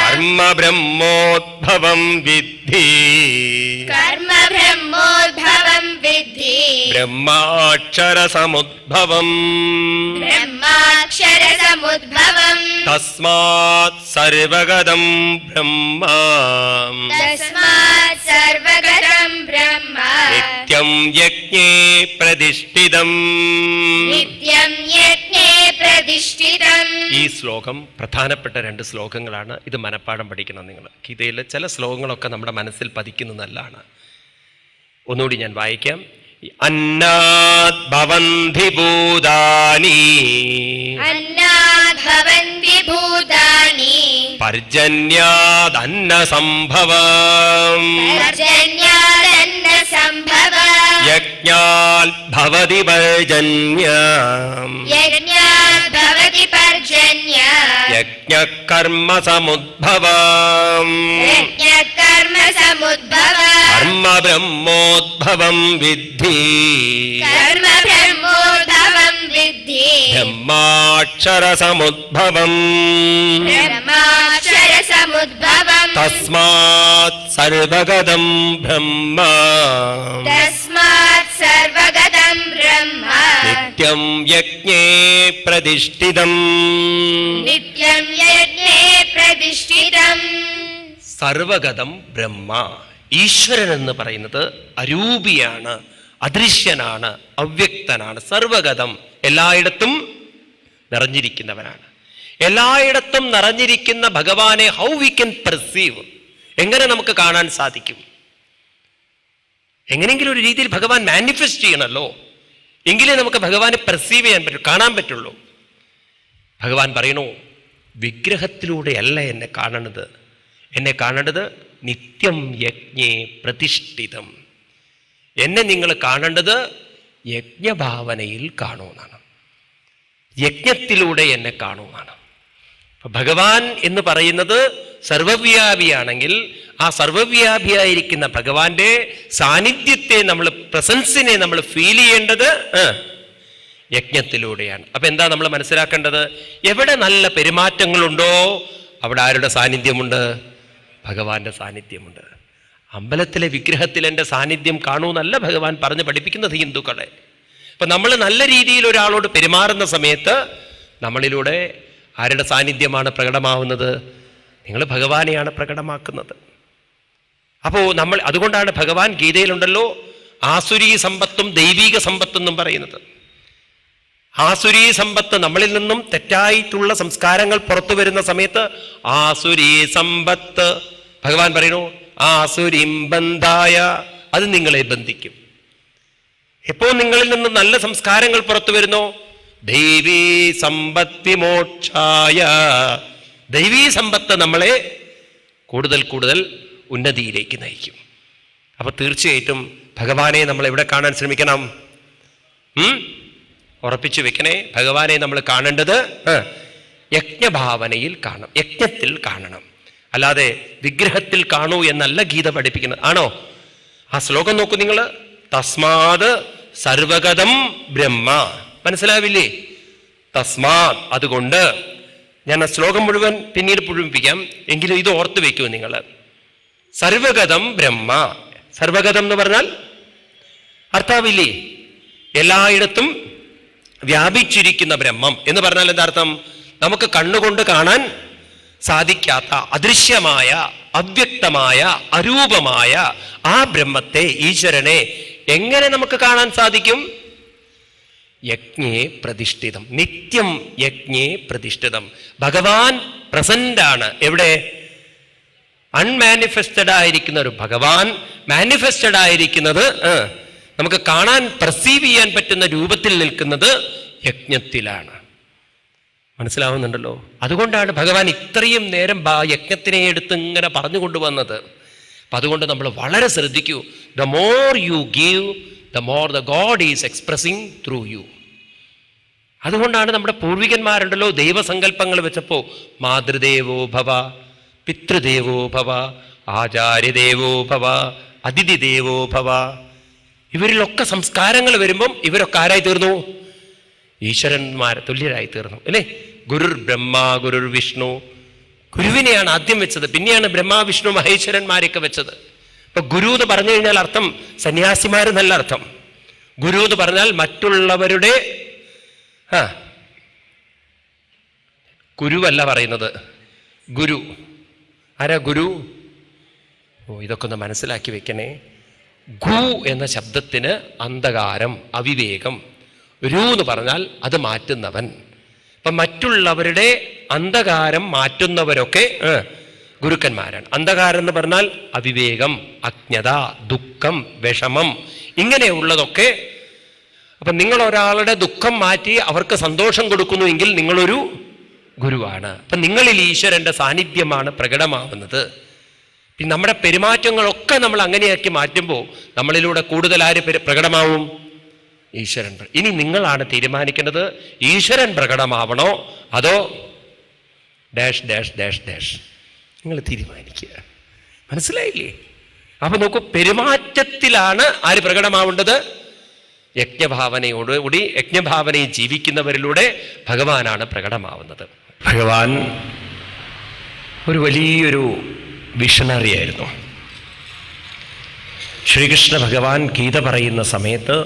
കർമ്മ ബ്രഹ്മോദ്ഭവം വിദ്ധി ബ്രഹ്മാക്ഷര സമുദ്ഭവം തസ്മാത് സർവഗതം ബ്രഹ്മ നിത്യം യജ്ഞേ പ്രതിഷ്ഠിതം. ഈ ശ്ലോകം പ്രധാനപ്പെട്ട 2 ശ്ലോകങ്ങളാണ്. ഇത് മനഃപ്പാഠം പഠിക്കണം നിങ്ങൾ. ഗീതയിലെ ചില ശ്ലോകങ്ങളൊക്കെ നമ്മുടെ മനസ്സിൽ പതിക്കുന്നത് നല്ലതാണ്. ഒന്നുകൂടി ഞാൻ വായിക്കാം. അന്നാദ് ഭവന്തി ഭൂതാനി പർജന്യാദ് അന്ന സംഭവം യജ്ഞാൽ ഭവതി പർജന്യം യജ്ഞകർമ്മ സമുദ്ഭവം കർമ്മ ബ്രഹ്മോദ്ഭവം വിദ്ധി ബ്രഹ്മാക്ഷര സമുദ്ഭവം തസ്മാത് സർവഗതം ബ്രഹ്മ നിത്യം യജ്ഞേ പ്രതിഷ്ഠിതം. സർവഗതം ബ്രഹ്മ. ഈശ്വരൻ എന്ന് പറയുന്നത് അരൂപിയാണ്, അദൃശ്യനാണ്, അവ്യക്തനാണ്. സർവഗതം എല്ലായിടത്തും നിറഞ്ഞിരിക്കുന്നവനാണ്. എല്ലായിടത്തും നിറഞ്ഞിരിക്കുന്ന ഭഗവാനെ ഹൗ വി ക്യാൻ പെർസീവ്, എങ്ങനെ നമുക്ക് കാണാൻ സാധിക്കും? എങ്ങനെയെങ്കിലും ഒരു രീതിയിൽ ഭഗവാൻ മാനിഫെസ്റ്റ് ചെയ്യണമല്ലോ, എങ്കിലേ നമുക്ക് ഭഗവാനെ പെർസീവ് ചെയ്യാൻ പറ്റൂ, കാണാൻ പറ്റുള്ളൂ. ഭഗവാൻ പറയണു, വിഗ്രഹത്തിലൂടെയല്ല എന്നെ കാണേണ്ടത്, എന്നെ കാണേണ്ടത് നിത്യം യജ്ഞേ പ്രതിഷ്ഠിതം. എന്നെ നിങ്ങൾ കാണേണ്ടത് യജ്ഞഭാവനയിൽ കാണുമെന്നാണ്, യജ്ഞത്തിലൂടെ എന്നെ കാണുമെന്നാണ്. ഭഗവാൻ എന്ന് പറയുന്നത് സർവവ്യാപിയാണെങ്കിൽ ആ സർവവ്യാപിയായിരിക്കുന്ന ഭഗവാന്റെ സാന്നിധ്യത്തെ നമ്മൾ, പ്രസൻസിനെ നമ്മൾ ഫീൽ ചെയ്യേണ്ടത് യജ്ഞത്തിലൂടെയാണ്. അപ്പൊ എന്താ നമ്മൾ മനസ്സിലാക്കേണ്ടത്? എവിടെ നല്ല പെരുമാറ്റങ്ങളുണ്ടോ അവിടെ ആരുടെ സാന്നിധ്യമുണ്ട്? ഭഗവാന്റെ സാന്നിധ്യമുണ്ട്. അമ്പലത്തിലെ വിഗ്രഹത്തിൽ എൻ്റെ സാന്നിധ്യം കാണൂന്നല്ല ഭഗവാൻ പറഞ്ഞ് പഠിപ്പിക്കുന്നത് ഹിന്ദുക്കളെ. അപ്പൊ നമ്മൾ നല്ല രീതിയിൽ ഒരാളോട് പെരുമാറുന്ന സമയത്ത് നമ്മളിലൂടെ ആരുടെ സാന്നിധ്യമാണ് പ്രകടമാവുന്നത്? നിങ്ങൾ ഭഗവാനെയാണ് പ്രകടമാക്കുന്നത്. അപ്പോൾ നമ്മൾ, അതുകൊണ്ടാണ് ഭഗവാൻ ഗീതയിലുണ്ടല്ലോ ആസുരീ സമ്പത്തും ദൈവീക സമ്പത്തെന്നും പറയുന്നത്. ആസുരീ സമ്പത്ത് നമ്മളിൽ നിന്നും തെറ്റായിട്ടുള്ള സംസ്കാരങ്ങൾ പുറത്തു വരുന്ന സമയത്ത് ആസുരീ സമ്പത്ത് ഭഗവാൻ പറയുന്നു ആസുരീം ബന്ധായ, അത് നിങ്ങളെ ബന്ധിക്കും. എപ്പോ നിങ്ങളിൽ നിന്ന് നല്ല സംസ്കാരങ്ങൾ പുറത്തു വരുന്നോ ദൈവീ സമ്പത്ത് വിമോക്ഷായ, ദൈവീ സമ്പത്ത് നമ്മളെ കൂടുതൽ കൂടുതൽ ഉന്നതിയിലേക്ക് നയിക്കും. അപ്പൊ തീർച്ചയായിട്ടും ഭഗവാനെ നമ്മൾ എവിടെ കാണാൻ ശ്രമിക്കണം? ഉറപ്പിച്ചു വെക്കണേ, ഭഗവാനെ നമ്മൾ കാണേണ്ടത് യജ്ഞഭാവനയിൽ കാണണം, യജ്ഞത്തിൽ കാണണം. അല്ലാതെ വിഗ്രഹത്തിൽ കാണൂ എന്നല്ല ഗീത പഠിപ്പിക്കുന്നത്. ആണോ? ആ ശ്ലോകം നോക്കൂ നിങ്ങൾ. തസ്മാത് സർവഗതം ബ്രഹ്മ. മനസ്സിലാവില്ലേ? തസ്മാത്, അതുകൊണ്ട്. ഞാൻ ആ ശ്ലോകം മുഴുവൻ പിന്നീട് പുഴുമിപ്പിക്കാം, എങ്കിലും ഇത് ഓർത്തു വെക്കൂ നിങ്ങൾ. സർവഗതം ബ്രഹ്മ. സർവഗതം എന്ന് പറഞ്ഞാൽ അർത്ഥാവില്ലേ? എല്ലായിടത്തും വ്യാപിച്ചിരിക്കുന്ന ബ്രഹ്മം എന്ന് പറഞ്ഞാൽ എന്താ അർത്ഥം? നമുക്ക് കണ്ണുകൊണ്ട് കാണാൻ സാധിക്കാത്ത അദൃശ്യമായ, അവ്യക്തമായ, അരൂപമായ ആ ബ്രഹ്മത്തെ, ഈശ്വരനെ എങ്ങനെ നമുക്ക് കാണാൻ സാധിക്കും? യജ്ഞേ പ്രതിഷ്ഠിതം. നിത്യം യജ്ഞേ പ്രതിഷ്ഠിതം. ഭഗവാൻ പ്രസന്റ് ആണ്. എവിടെ? അൺമാനിഫെസ്റ്റഡ് ആയിരിക്കുന്ന ഒരു ഭഗവാൻ മാനിഫെസ്റ്റഡ് ആയിരിക്കുന്നത്, നമുക്ക് കാണാൻ, പെർസീവ് ചെയ്യാൻ പറ്റുന്ന രൂപത്തിൽ നിൽക്കുന്നത് യജ്ഞത്തിലാണ്. മനസ്സിലാവുന്നുണ്ടല്ലോ? അതുകൊണ്ടാണ് ഭഗവാൻ ഇത്രയും നേരം യജ്ഞത്തിനെ എടുത്ത് ഇങ്ങനെ പറഞ്ഞു കൊണ്ടുവന്നത്. അപ്പം അതുകൊണ്ട് നമ്മൾ വളരെ ശ്രദ്ധിക്കൂ. The more you give, the more the God is expressing through you. അതുകൊണ്ടാണ് നമ്മുടെ പൂർവികന്മാരുണ്ടല്ലോ ദൈവസങ്കല്പങ്ങൾ വെച്ചപ്പോൾ മാതൃദേവോ ഭവ, പിതൃദേവോ ഭവ, ആചാര്യദേവോ ഭവ, അതിഥി ദേവോ ഭവ. ഇവരിലൊക്കെ സംസ്കാരങ്ങൾ വരുമ്പം ഇവരൊക്കെ ആരായി തീർന്നു? ഈശ്വരന്മാരെ തുല്യരായി തീർന്നു അല്ലേ? ഗുരുർ ബ്രഹ്മ ഗുരുർ വിഷ്ണു. ഗുരുവിനെയാണ് ആദ്യം വെച്ചത്, പിന്നെയാണ് ബ്രഹ്മ വിഷ്ണു മഹേശ്വരന്മാരെയൊക്കെ വെച്ചത്. ഇപ്പൊ ഗുരു എന്ന് പറഞ്ഞു കഴിഞ്ഞാൽ അർത്ഥം സന്യാസിമാരെന്നല്ല അർത്ഥം. ഗുരു എന്ന് പറഞ്ഞാൽ മറ്റുള്ളവരുടെ ഗുരുവല്ല പറയുന്നത്. ഗുരു ആരാ? ഗുരു. ഇതൊക്കെ ഒന്ന് മനസ്സിലാക്കി വെക്കണേ. ഗു എന്ന ശബ്ദത്തിന് അന്ധകാരം, അവിവേകം. രു എന്ന് പറഞ്ഞാൽ അത് മാറ്റുന്നവൻ. അപ്പൊ മറ്റുള്ളവരുടെ അന്ധകാരം മാറ്റുന്നവരൊക്കെ ഗുരുക്കന്മാരാണ്. അന്ധകാരം എന്ന് പറഞ്ഞാൽ അവിവേകം, അജ്ഞത, ദുഃഖം, വിഷമം, ഇങ്ങനെയുള്ളതൊക്കെ. അപ്പൊ നിങ്ങൾ ഒരാളുടെ ദുഃഖം മാറ്റി അവർക്ക് സന്തോഷം കൊടുക്കുന്നുവെങ്കിൽ നിങ്ങളൊരു ഗുരുവാണ്. അപ്പൊ നിങ്ങളിൽ ഈശ്വരന്റെ സാന്നിധ്യമാണ് പ്രകടമാവുന്നത്. പിന്നെ നമ്മുടെ പെരുമാറ്റങ്ങളൊക്കെ നമ്മൾ അങ്ങനെയാക്കി മാറ്റുമ്പോൾ നമ്മളിലൂടെ കൂടുതൽ ആര് പ്രകടമാവും? ഈശ്വരൻ. ഇനി നിങ്ങളാണ് തീരുമാനിക്കേണ്ടത്, ഈശ്വരൻ പ്രകടമാവണോ അതോ ഡാഷ് ഡാഷ് ഡാഷ് ഡാഷ്. നിങ്ങൾ തീരുമാനിക്കുക. മനസ്സിലായില്ലേ? അപ്പൊ നോക്കൂ, പെരുമാറ്റത്തിലാണ് ആര് പ്രകടമാവേണ്ടത്? യജ്ഞഭാവനയോടുകൂടി യജ്ഞഭാവനയിൽ ജീവിക്കുന്നവരിലൂടെ ഭഗവാനാണ് പ്രകടമാവുന്നത്. ഭഗവാൻ ഒരു വലിയൊരു വിഷണറി ആയിരുന്നു. ശ്രീകൃഷ്ണ ഭഗവാൻ ഗീത പറയുന്ന സമയത്ത്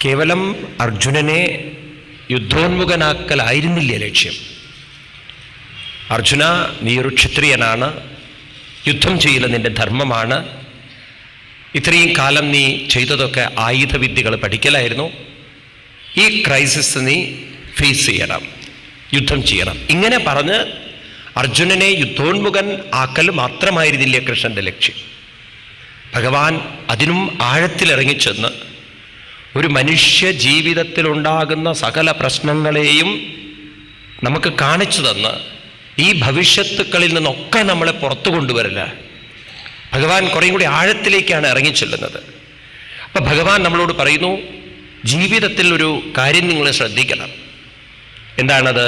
കേവലം അർജുനനെ യുദ്ധോന്മുഖനാക്കലായിരുന്നില്ല ലക്ഷ്യം. അർജുന, നീ ഒരു ക്ഷത്രിയനാണ്, യുദ്ധം ചെയ്യൽ നിന്റെ ധർമ്മമാണ്. ഇത്രയും കാലം നീ ചെയ്തതൊക്കെ ആയുധവിദ്യകൾ പഠിക്കലായിരുന്നു. ഈ ക്രൈസിസ് നീ ഫേസ് ചെയ്യണം, യുദ്ധം ചെയ്യണം. ഇങ്ങനെ പറഞ്ഞ് അർജുനനെ യുദ്ധോന്മുഖൻ ആക്കൽ മാത്രമായിരുന്നില്ല കൃഷ്ണന്റെ ലക്ഷ്യം. ഭഗവാൻ അതിനും ആഴത്തിലിറങ്ങിച്ചെന്ന് ഒരു മനുഷ്യ ജീവിതത്തിലുണ്ടാകുന്ന സകല പ്രശ്നങ്ങളെയും നമുക്ക് കാണിച്ചു തന്ന് ഈ ഭവിഷ്യത്തുക്കളിൽ നിന്നൊക്കെ നമ്മളെ പുറത്തു കൊണ്ടുവരില്ല. ഭഗവാൻ കുറേയും കൂടി ആഴത്തിലേക്കാണ് ഇറങ്ങിച്ചെല്ലുന്നത്. അപ്പൊ ഭഗവാൻ നമ്മളോട് പറയുന്നു, ജീവിതത്തിൽ ഒരു കാര്യം നിങ്ങൾ ശ്രദ്ധിക്കണം. എന്താണത്?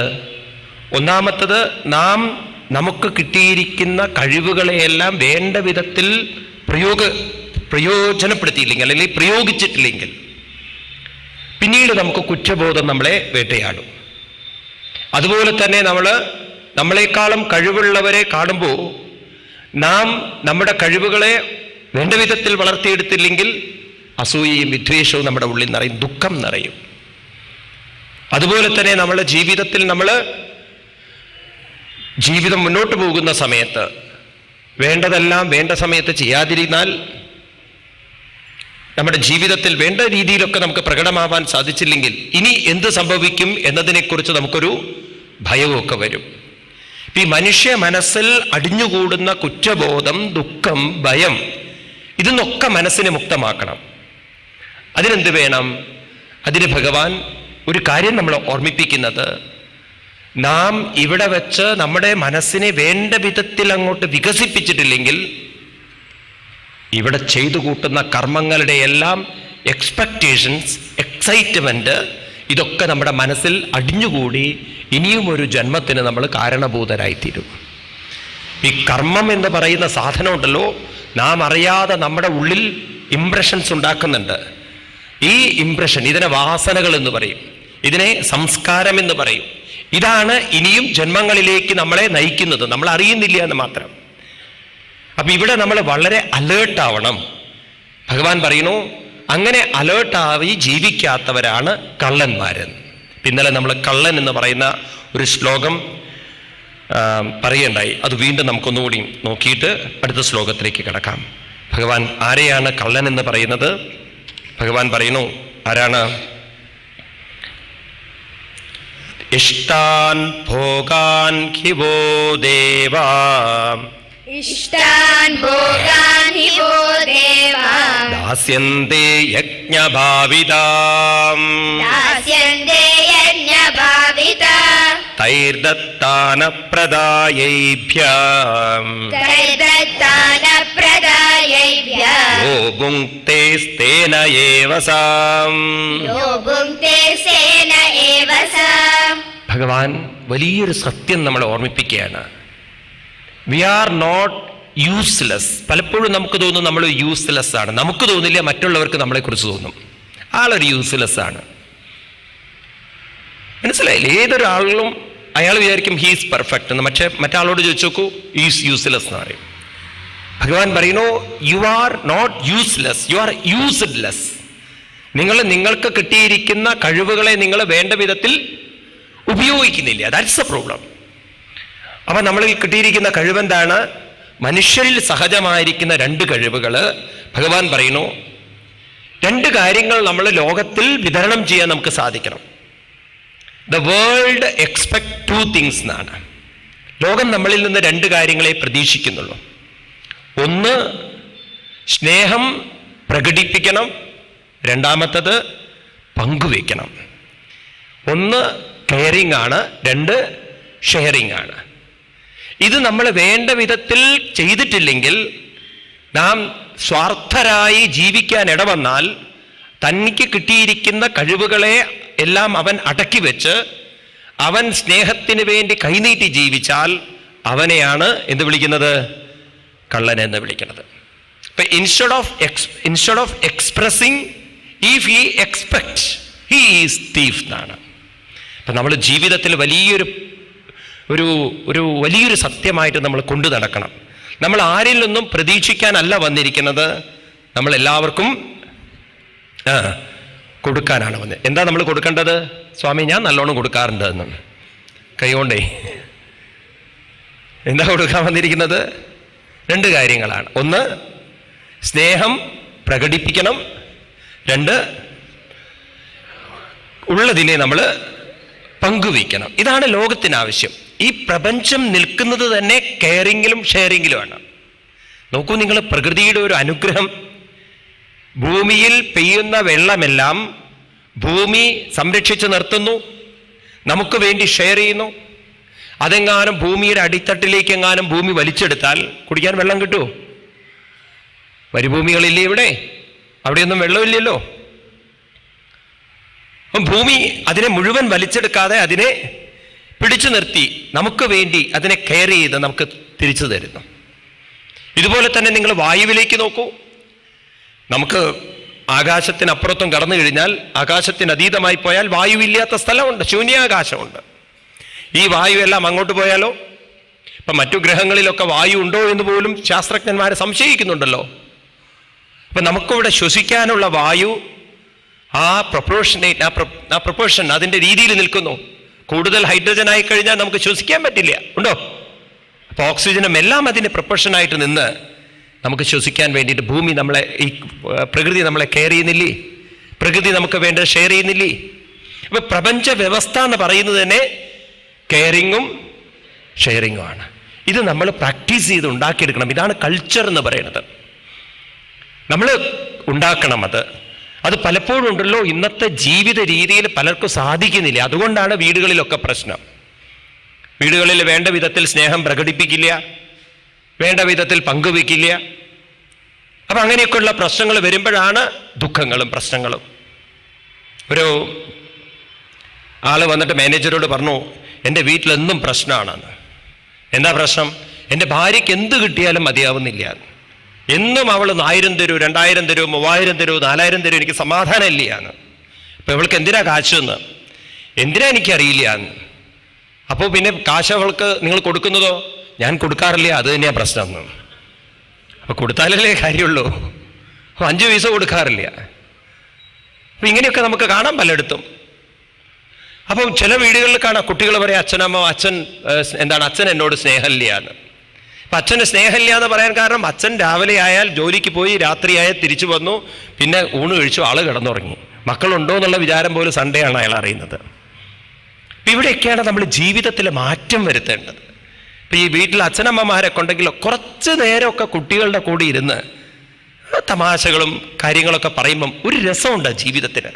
ഒന്നാമത്തത്, നാം നമുക്ക് കിട്ടിയിരിക്കുന്ന കഴിവുകളെയെല്ലാം വേണ്ട വിധത്തിൽ പ്രയോജനപ്പെടുത്തിയില്ലെങ്കിൽ അല്ലെങ്കിൽ പ്രയോഗിച്ചിട്ടില്ലെങ്കിൽ പിന്നീട് നമുക്ക് കുറ്റബോധം നമ്മളെ വേട്ടയാടും. അതുപോലെ തന്നെ നമ്മളെക്കാളും കഴിവുള്ളവരെ കാണുമ്പോൾ നാം നമ്മുടെ കഴിവുകളെ വേണ്ട വിധത്തിൽ വളർത്തിയെടുത്തില്ലെങ്കിൽ അസൂയയും വിദ്വേഷവും നമ്മുടെ ഉള്ളിൽ നിറയും, ദുഃഖം നിറയും. അതുപോലെ തന്നെ നമ്മുടെ ജീവിതത്തിൽ ജീവിതം മുന്നോട്ട് പോകുന്ന സമയത്ത് വേണ്ടതെല്ലാം വേണ്ട സമയത്ത് ചെയ്യാതിരുന്നാൽ നമ്മുടെ ജീവിതത്തിൽ വേണ്ട രീതിയിലൊക്കെ നമുക്ക് പ്രകടമാവാൻ സാധിച്ചില്ലെങ്കിൽ ഇനി എന്ത് സംഭവിക്കും എന്നതിനെക്കുറിച്ച് നമുക്കൊരു ഭയമൊക്കെ വരും. ഈ മനുഷ്യ മനസ്സിൽ അടിഞ്ഞുകൂടുന്ന കുറ്റബോധം, ദുഃഖം, ഭയം, ഇതിന്നൊക്കെ മനസ്സിനെ മുക്തമാക്കണം. അതിനെന്ത് വേണം? അതിന് ഭഗവാൻ ഒരു കാര്യം നമ്മൾ ഓർമ്മിപ്പിക്കുന്നത്, നാം ഇവിടെ വെച്ച് നമ്മുടെ മനസ്സിനെ വേണ്ട വിധത്തിൽ അങ്ങോട്ട് വികസിപ്പിച്ചിട്ടില്ലെങ്കിൽ ഇവിടെ ചെയ്തു കൂട്ടുന്ന കർമ്മങ്ങളുടെ എല്ലാം എക്സ്പെക്റ്റേഷൻസ്, എക്സൈറ്റ്മെന്റ്, ഇതൊക്കെ നമ്മുടെ മനസ്സിൽ അടിഞ്ഞുകൂടി ഇനിയും ഒരു ജന്മത്തിന് നമ്മൾ കാരണഭൂതരായിത്തീരും. ഈ കർമ്മം എന്ന് പറയുന്ന സാധനം ഉണ്ടല്ലോ, നാം അറിയാതെ നമ്മുടെ ഉള്ളിൽ ഇംപ്രഷൻസ് ഉണ്ടാക്കുന്നുണ്ട്. ഈ ഇംപ്രഷൻ, ഇതിനെ വാസനകൾ എന്ന് പറയും, ഇതിനെ സംസ്കാരം എന്ന് പറയും. ഇതാണ് ഇനിയും ജന്മങ്ങളിലേക്ക് നമ്മളെ നയിക്കുന്നത്, നമ്മൾ അറിയുന്നില്ല എന്ന് മാത്രം. അപ്പൊ ഇവിടെ നമ്മൾ വളരെ അലേർട്ടാവണം. ഭഗവാൻ പറയുന്നു, അങ്ങനെ അലേർട്ടായി ജീവിക്കാത്തവരാണ് കള്ളന്മാരൻ. ഇന്നലെ നമ്മൾ കള്ളൻ എന്ന് പറയുന്ന ഒരു ശ്ലോകം പറയണ്ടായി. അത് വീണ്ടും നമുക്കൊന്നുകൂടി നോക്കിയിട്ട് അടുത്ത ശ്ലോകത്തിലേക്ക് കിടക്കാം. ഭഗവാൻ ആരെയാണ് കള്ളൻ എന്ന് പറയുന്നത്? ഭഗവാൻ പറയുന്നു, ആരാണ്? ഇഷ്ടാൻ ഭോഗാൻ ഹിവോ ദേവാ, ഇഷ്ടാൻ ഭോഗാൻ ഹിവോ ദേവാ ദാസ്യന്തേ യജ്ഞഭാവിതാം, ദാസ്യന്തേ യജ്ഞഭാവിതാ തൈർദത്താനപ്രദായൈഭ്യം, തൈർദത്താനപ്രദായൈഭ്യം യോ ഭുങ്ക്തേസ്തേന ഏവ സാം, യോ ഭുങ്ക്തേസ്തേന ഏവ സാം. ഭഗവാൻ വലിയൊരു സത്യം നമ്മളെ ഓർമ്മിപ്പിക്കുകയാണ്. We are not useless. പലപ്പോഴും നമുക്ക് തോന്നും നമ്മൾ യൂസ്ലെസ് ആണ്. നമുക്ക് തോന്നില്ല, മറ്റുള്ളവർക്ക് നമ്മളെക്കുറിച്ച് തോന്നും ആളൊരു യൂസ്ലെസ് ആണ്. മനസ്സിലായില്ലേ? ഏതൊരാളിലും അയാൾ വിചാരിക്കും ഹീസ് പെർഫെക്റ്റ് എന്ന്. പക്ഷേ മറ്റാളോട് ചോദിച്ചു നോക്കൂ, ഈസ് യൂസ്ലെസ് എന്ന് പറയും. ഭഗവാൻ പറയുന്നു, you are not useless, you are used less. നിങ്ങൾക്ക് കിട്ടിയിരിക്കുന്ന കഴിവുകളെ നിങ്ങൾ വേണ്ട വിധത്തിൽ ഉപയോഗിക്കുന്നില്ല. That's a problem. അപ്പൊ നമ്മളിൽ കിട്ടിയിരിക്കുന്ന കഴിവെന്താണ്? മനുഷ്യരിൽ സഹജമായിരിക്കുന്ന 2 കഴിവുകൾ. ഭഗവാൻ പറയുന്നു, 2 കാര്യങ്ങൾ നമ്മൾ ലോകത്തിൽ വിതരണം ചെയ്യാൻ നമുക്ക് സാധിക്കണം. ദ വേൾഡ് എക്സ്പെക്ട് 2 things എന്നാണ്. ലോകം നമ്മളിൽ നിന്ന് 2 കാര്യങ്ങളെ പ്രതീക്ഷിക്കുന്നുള്ളൂ. ഒന്ന്, സ്നേഹം പ്രകടിപ്പിക്കണം. രണ്ടാമത്തത് പങ്കുവയ്ക്കണം. ഒന്ന് കെയറിങ് ആണ്, 2 ഷെയറിങ് ആണ്. ഇത് നമ്മൾ വേണ്ട വിധത്തിൽ ചെയ്തിട്ടില്ലെങ്കിൽ, നാം സ്വാർത്ഥരായി ജീവിക്കാൻ ഇടവന്നാൽ, തനിക്ക് കിട്ടിയിരിക്കുന്ന കഴിവുകളെ എല്ലാം അവൻ അടക്കി വെച്ച് അവൻ സ്നേഹത്തിന് വേണ്ടി കൈനീട്ടി ജീവിച്ചാൽ അവനെയാണ് എന്ത് വിളിക്കുന്നത്? കള്ളൻ എന്ന് വിളിക്കുന്നത്. ഇപ്പൊ instead of expressing, if he expect, he is thief എന്നാണ്. അപ്പൊ നമ്മൾ ജീവിതത്തിൽ വലിയൊരു സത്യമായിട്ട് നമ്മൾ കൊണ്ടു നടക്കണം. നമ്മൾ ആരിൽ നിന്നും പ്രതീക്ഷിക്കാനല്ല വന്നിരിക്കുന്നത്, നമ്മൾ എല്ലാവർക്കും കൊടുക്കാനാണ് വന്നത്. എന്താ നമ്മൾ കൊടുക്കേണ്ടത്? സ്വാമി, ഞാൻ നല്ലോണം കൊടുക്കാറുണ്ട് എന്ന് കൈകൊണ്ടേ. എന്താ കൊടുക്കാൻ വന്നിരിക്കുന്നത്? 2 കാര്യങ്ങളാണ്. ഒന്ന്, സ്നേഹം പ്രകടിപ്പിക്കണം. 2, ഉള്ളതിനെ നമ്മൾ പങ്കുവയ്ക്കണം. ഇതാണ് ലോകത്തിന് ആവശ്യം. ഈ പ്രപഞ്ചം നിൽക്കുന്നത് തന്നെ കെയറിങ്ങിലും ഷെയറിങ്ങിലുമാണ്. നോക്കൂ, നിങ്ങൾ പ്രകൃതിയുടെ ഒരു അനുഗ്രഹം. ഭൂമിയിൽ പെയ്യുന്ന വെള്ളമെല്ലാം ഭൂമി സംരക്ഷിച്ച് നിർത്തുന്നു, നമുക്ക് വേണ്ടി ഷെയർ ചെയ്യുന്നു. അതെങ്ങാനും ഭൂമിയുടെ അടിത്തട്ടിലേക്ക് എങ്ങാനും ഭൂമി വലിച്ചെടുത്താൽ കുടിക്കാൻ വെള്ളം കിട്ടുമോ? മരുഭൂമികളില്ലേ ഇവിടെ? അവിടെയൊന്നും വെള്ളമില്ലല്ലോ. അപ്പം ഭൂമി അതിനെ മുഴുവൻ വലിച്ചെടുക്കാതെ അതിനെ പിടിച്ചു നിർത്തി നമുക്ക് വേണ്ടി അതിനെ കെയർ ചെയ്ത് നമുക്ക് തിരിച്ചു തരുന്നു. ഇതുപോലെ തന്നെ നിങ്ങൾ വായുവിലേക്ക് നോക്കൂ. നമുക്ക് ആകാശത്തിനപ്പുറത്തും കടന്നു കഴിഞ്ഞാൽ, ആകാശത്തിന് അതീതമായി പോയാൽ വായുവില്ലാത്ത സ്ഥലമുണ്ട്, ശൂന്യാകാശമുണ്ട്. ഈ വായു എല്ലാം അങ്ങോട്ട് പോയാലോ? ഇപ്പം മറ്റു ഗ്രഹങ്ങളിലൊക്കെ വായു ഉണ്ടോ എന്ന് പോലും ശാസ്ത്രജ്ഞന്മാർ സംശയിക്കുന്നുണ്ടല്ലോ. അപ്പം നമുക്കിവിടെ ശ്വസിക്കാനുള്ള വായു ആ പ്രൊപ്പോർഷൻ അതിൻ്റെ രീതിയിൽ നിൽക്കുന്നു. കൂടുതൽ ഹൈഡ്രജൻ ആയി കഴിഞ്ഞാൽ നമുക്ക് ശ്വസിക്കാൻ പറ്റില്ല, ഉണ്ടോ? അപ്പോൾ ഓക്സിജനും എല്ലാം അതിൻ്റെ പ്രൊപ്പോർഷനായിട്ട് നിന്ന് നമുക്ക് ശ്വസിക്കാൻ വേണ്ടിയിട്ട് ഭൂമി നമ്മളെ, ഈ പ്രകൃതി നമ്മളെ കെയർ ചെയ്യുന്നില്ലേ? പ്രകൃതി നമുക്ക് വേണ്ടത് ഷെയർ ചെയ്യുന്നില്ലേ? ഇപ്പൊ പ്രപഞ്ച വ്യവസ്ഥ എന്ന് പറയുന്നത് തന്നെ കെയറിങ്ങും ഷെയറിങ്ങും ആണ്. ഇത് നമ്മൾ പ്രാക്ടീസ് ചെയ്ത് ഉണ്ടാക്കിയെടുക്കണം. ഇതാണ് കൾച്ചർ എന്ന് പറയുന്നത്. നമ്മൾ ഉണ്ടാക്കണം. അത് പലപ്പോഴും ഉണ്ടല്ലോ, ഇന്നത്തെ ജീവിത രീതിയിൽ പലർക്കും സാധിക്കുന്നില്ല. അതുകൊണ്ടാണ് വീടുകളിലൊക്കെ പ്രശ്നം. വീടുകളിൽ വേണ്ട വിധത്തിൽ സ്നേഹം പ്രകടിപ്പിക്കില്ല, വേണ്ട വിധത്തിൽ പങ്കുവെക്കില്ല. അപ്പം അങ്ങനെയൊക്കെയുള്ള പ്രശ്നങ്ങൾ വരുമ്പോഴാണ് ദുഃഖങ്ങളും പ്രശ്നങ്ങളും. ഒരു ആള് വന്നിട്ട് മാനേജരോട് പറഞ്ഞു, എൻ്റെ വീട്ടിലെന്നും പ്രശ്നമാണെന്ന്. എന്താ പ്രശ്നം? എൻ്റെ ഭാര്യയ്ക്ക് എന്ത് കിട്ടിയാലും മതിയാവുന്നില്ല. എന്നും അവൾ 1000 തരൂ, 2000 തരൂ, 3000 തരൂ, 4000 തരൂ, എനിക്ക് സമാധാനം ഇല്ല എന്ന്. അപ്പം ഇവൾക്ക് എന്തിനാ കാശ് എന്ന്? എന്തിനാ എനിക്കറിയില്ല എന്ന്. അപ്പോൾ പിന്നെ കാശ് അവൾക്ക് നിങ്ങൾ കൊടുക്കുന്നതോ? ഞാൻ കൊടുക്കാറില്ല, അത് തന്നെയാണ് പ്രശ്നം എന്ന്. അപ്പോൾ കൊടുത്താലല്ലേ കാര്യമുള്ളൂ. 5 പൈസ കൊടുക്കാറില്ല. അപ്പം ഇങ്ങനെയൊക്കെ നമുക്ക് കാണാം പലയിടത്തും. അപ്പം ചില വീടുകളിൽ കാണാം, കുട്ടികൾ പറയാം, അച്ഛൻ എന്നോട് സ്നേഹമില്ല എന്ന്. അപ്പം അച്ഛന് സ്നേഹമില്ല എന്ന് പറയാൻ കാരണം, അച്ഛൻ രാവിലെ ആയാൽ ജോലിക്ക് പോയി, രാത്രിയായാൽ തിരിച്ചു വന്നു, പിന്നെ ഊണ് കഴിച്ചു, ആള് കിടന്നുറങ്ങി. മക്കളുണ്ടോ എന്നുള്ള വിചാരം പോലും സൺഡേ ആണ് അയാൾ അറിയുന്നത്. ഇവിടെയൊക്കെയാണ് നമ്മൾ ജീവിതത്തിൽ മാറ്റം വരുത്തേണ്ടത്. ഇപ്പം ഈ വീട്ടിൽ അച്ഛനമ്മമാരൊക്കെ ഉണ്ടെങ്കിൽ കുറച്ച് നേരമൊക്കെ കുട്ടികളുടെ കൂടെ ഇരുന്ന് തമാശകളും കാര്യങ്ങളൊക്കെ പറയുമ്പം ഒരു രസമുണ്ട് ജീവിതത്തിന്.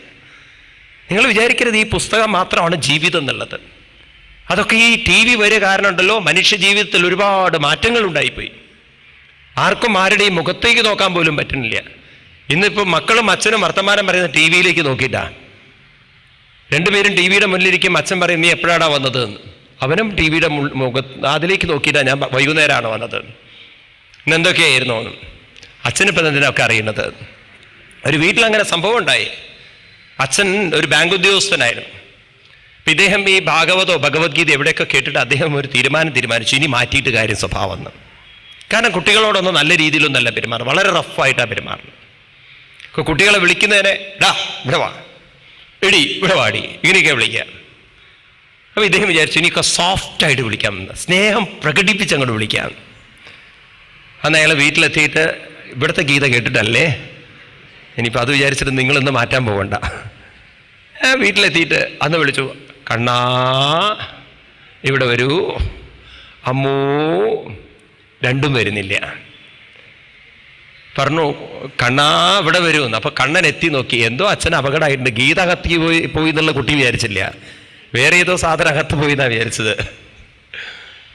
നിങ്ങൾ വിചാരിക്കരുത് ഈ പുസ്തകം മാത്രമാണ് ജീവിതം എന്നുള്ളത്. അതൊക്കെ ഈ TV വരെ കാരണം ഉണ്ടല്ലോ, മനുഷ്യ ജീവിതത്തിൽ ഒരുപാട് മാറ്റങ്ങൾ ഉണ്ടായിപ്പോയി. ആർക്കും ആരുടെയും മുഖത്തേക്ക് നോക്കാൻ പോലും പറ്റുന്നില്ല. ഇന്നിപ്പോൾ മക്കളും അച്ഛനും വർത്തമാനം പറയുന്ന TV-യിലേക്ക് നോക്കിയിട്ടാ. രണ്ടുപേരും TV-യുടെ മുന്നിലിരിക്കും. അച്ഛൻ പറയും, നീ എപ്പോഴാണ് വന്നത് എന്ന്. അവനും TV-യുടെ അതിലേക്ക് നോക്കിയിട്ടാ, ഞാൻ വൈകുന്നേരമാണ് വന്നത്. ഇന്നെന്തൊക്കെയായിരുന്നു അച്ഛനിപ്പം എന്തിനൊക്കെ അറിയുന്നത്. ഒരു വീട്ടിലങ്ങനെ സംഭവം ഉണ്ടായി. അച്ഛൻ ഒരു ബാങ്ക് ഉദ്യോഗസ്ഥനായിരുന്നു. അപ്പം ഇദ്ദേഹം ഈ ഭാഗവതോ ഭഗവത്ഗീത എവിടെയൊക്കെ കേട്ടിട്ട് അദ്ദേഹം ഒരു തീരുമാനിച്ചു ഇനി മാറ്റിയിട്ട് കാര്യം സ്വഭാവം എന്ന്. കാരണം കുട്ടികളോടൊന്നും നല്ല രീതിയിലൊന്നല്ല പെരുമാറും, വളരെ റഫായിട്ടാണ് പെരുമാറുന്നത്. കുട്ടികളെ വിളിക്കുന്നതിനെ ഡാ ഇവിടെ വാ, എടി ഇവിടെ വാടി, ഇങ്ങനെയൊക്കെ വിളിക്കുക. അപ്പോൾ ഇദ്ദേഹം വിചാരിച്ചു ഇനിയൊക്കെ സോഫ്റ്റായിട്ട് വിളിക്കാം, സ്നേഹം പ്രകടിപ്പിച്ച് അങ്ങോട്ട് വിളിക്കാം. അന്ന് അയാൾ വീട്ടിലെത്തിയിട്ട് ഇവിടുത്തെ ഗീത കേട്ടിട്ടല്ലേ, ഇനിയിപ്പോൾ അത് വിചാരിച്ചിട്ട് നിങ്ങളിന്ന് മാറ്റാൻ പോകണ്ട. വീട്ടിലെത്തിയിട്ട് അന്ന് വിളിച്ചു, കണ്ണാ ഇവിടെ വരൂ, അമ്മൂ, രണ്ടും വരുന്നില്ല. പറഞ്ഞു കണ്ണാ ഇവിടെ വരുമെന്ന്. അപ്പൊ കണ്ണൻ എത്തി നോക്കി, എന്തോ അച്ഛൻ അപകടമായിട്ടുണ്ട്, ഗീത അകത്തി പോയി എന്നുള്ള കുട്ടി വിചാരിച്ചില്ല, വേറെ ഏതോ സാധനം അകത്ത് പോയി എന്നാ വിചാരിച്ചത്.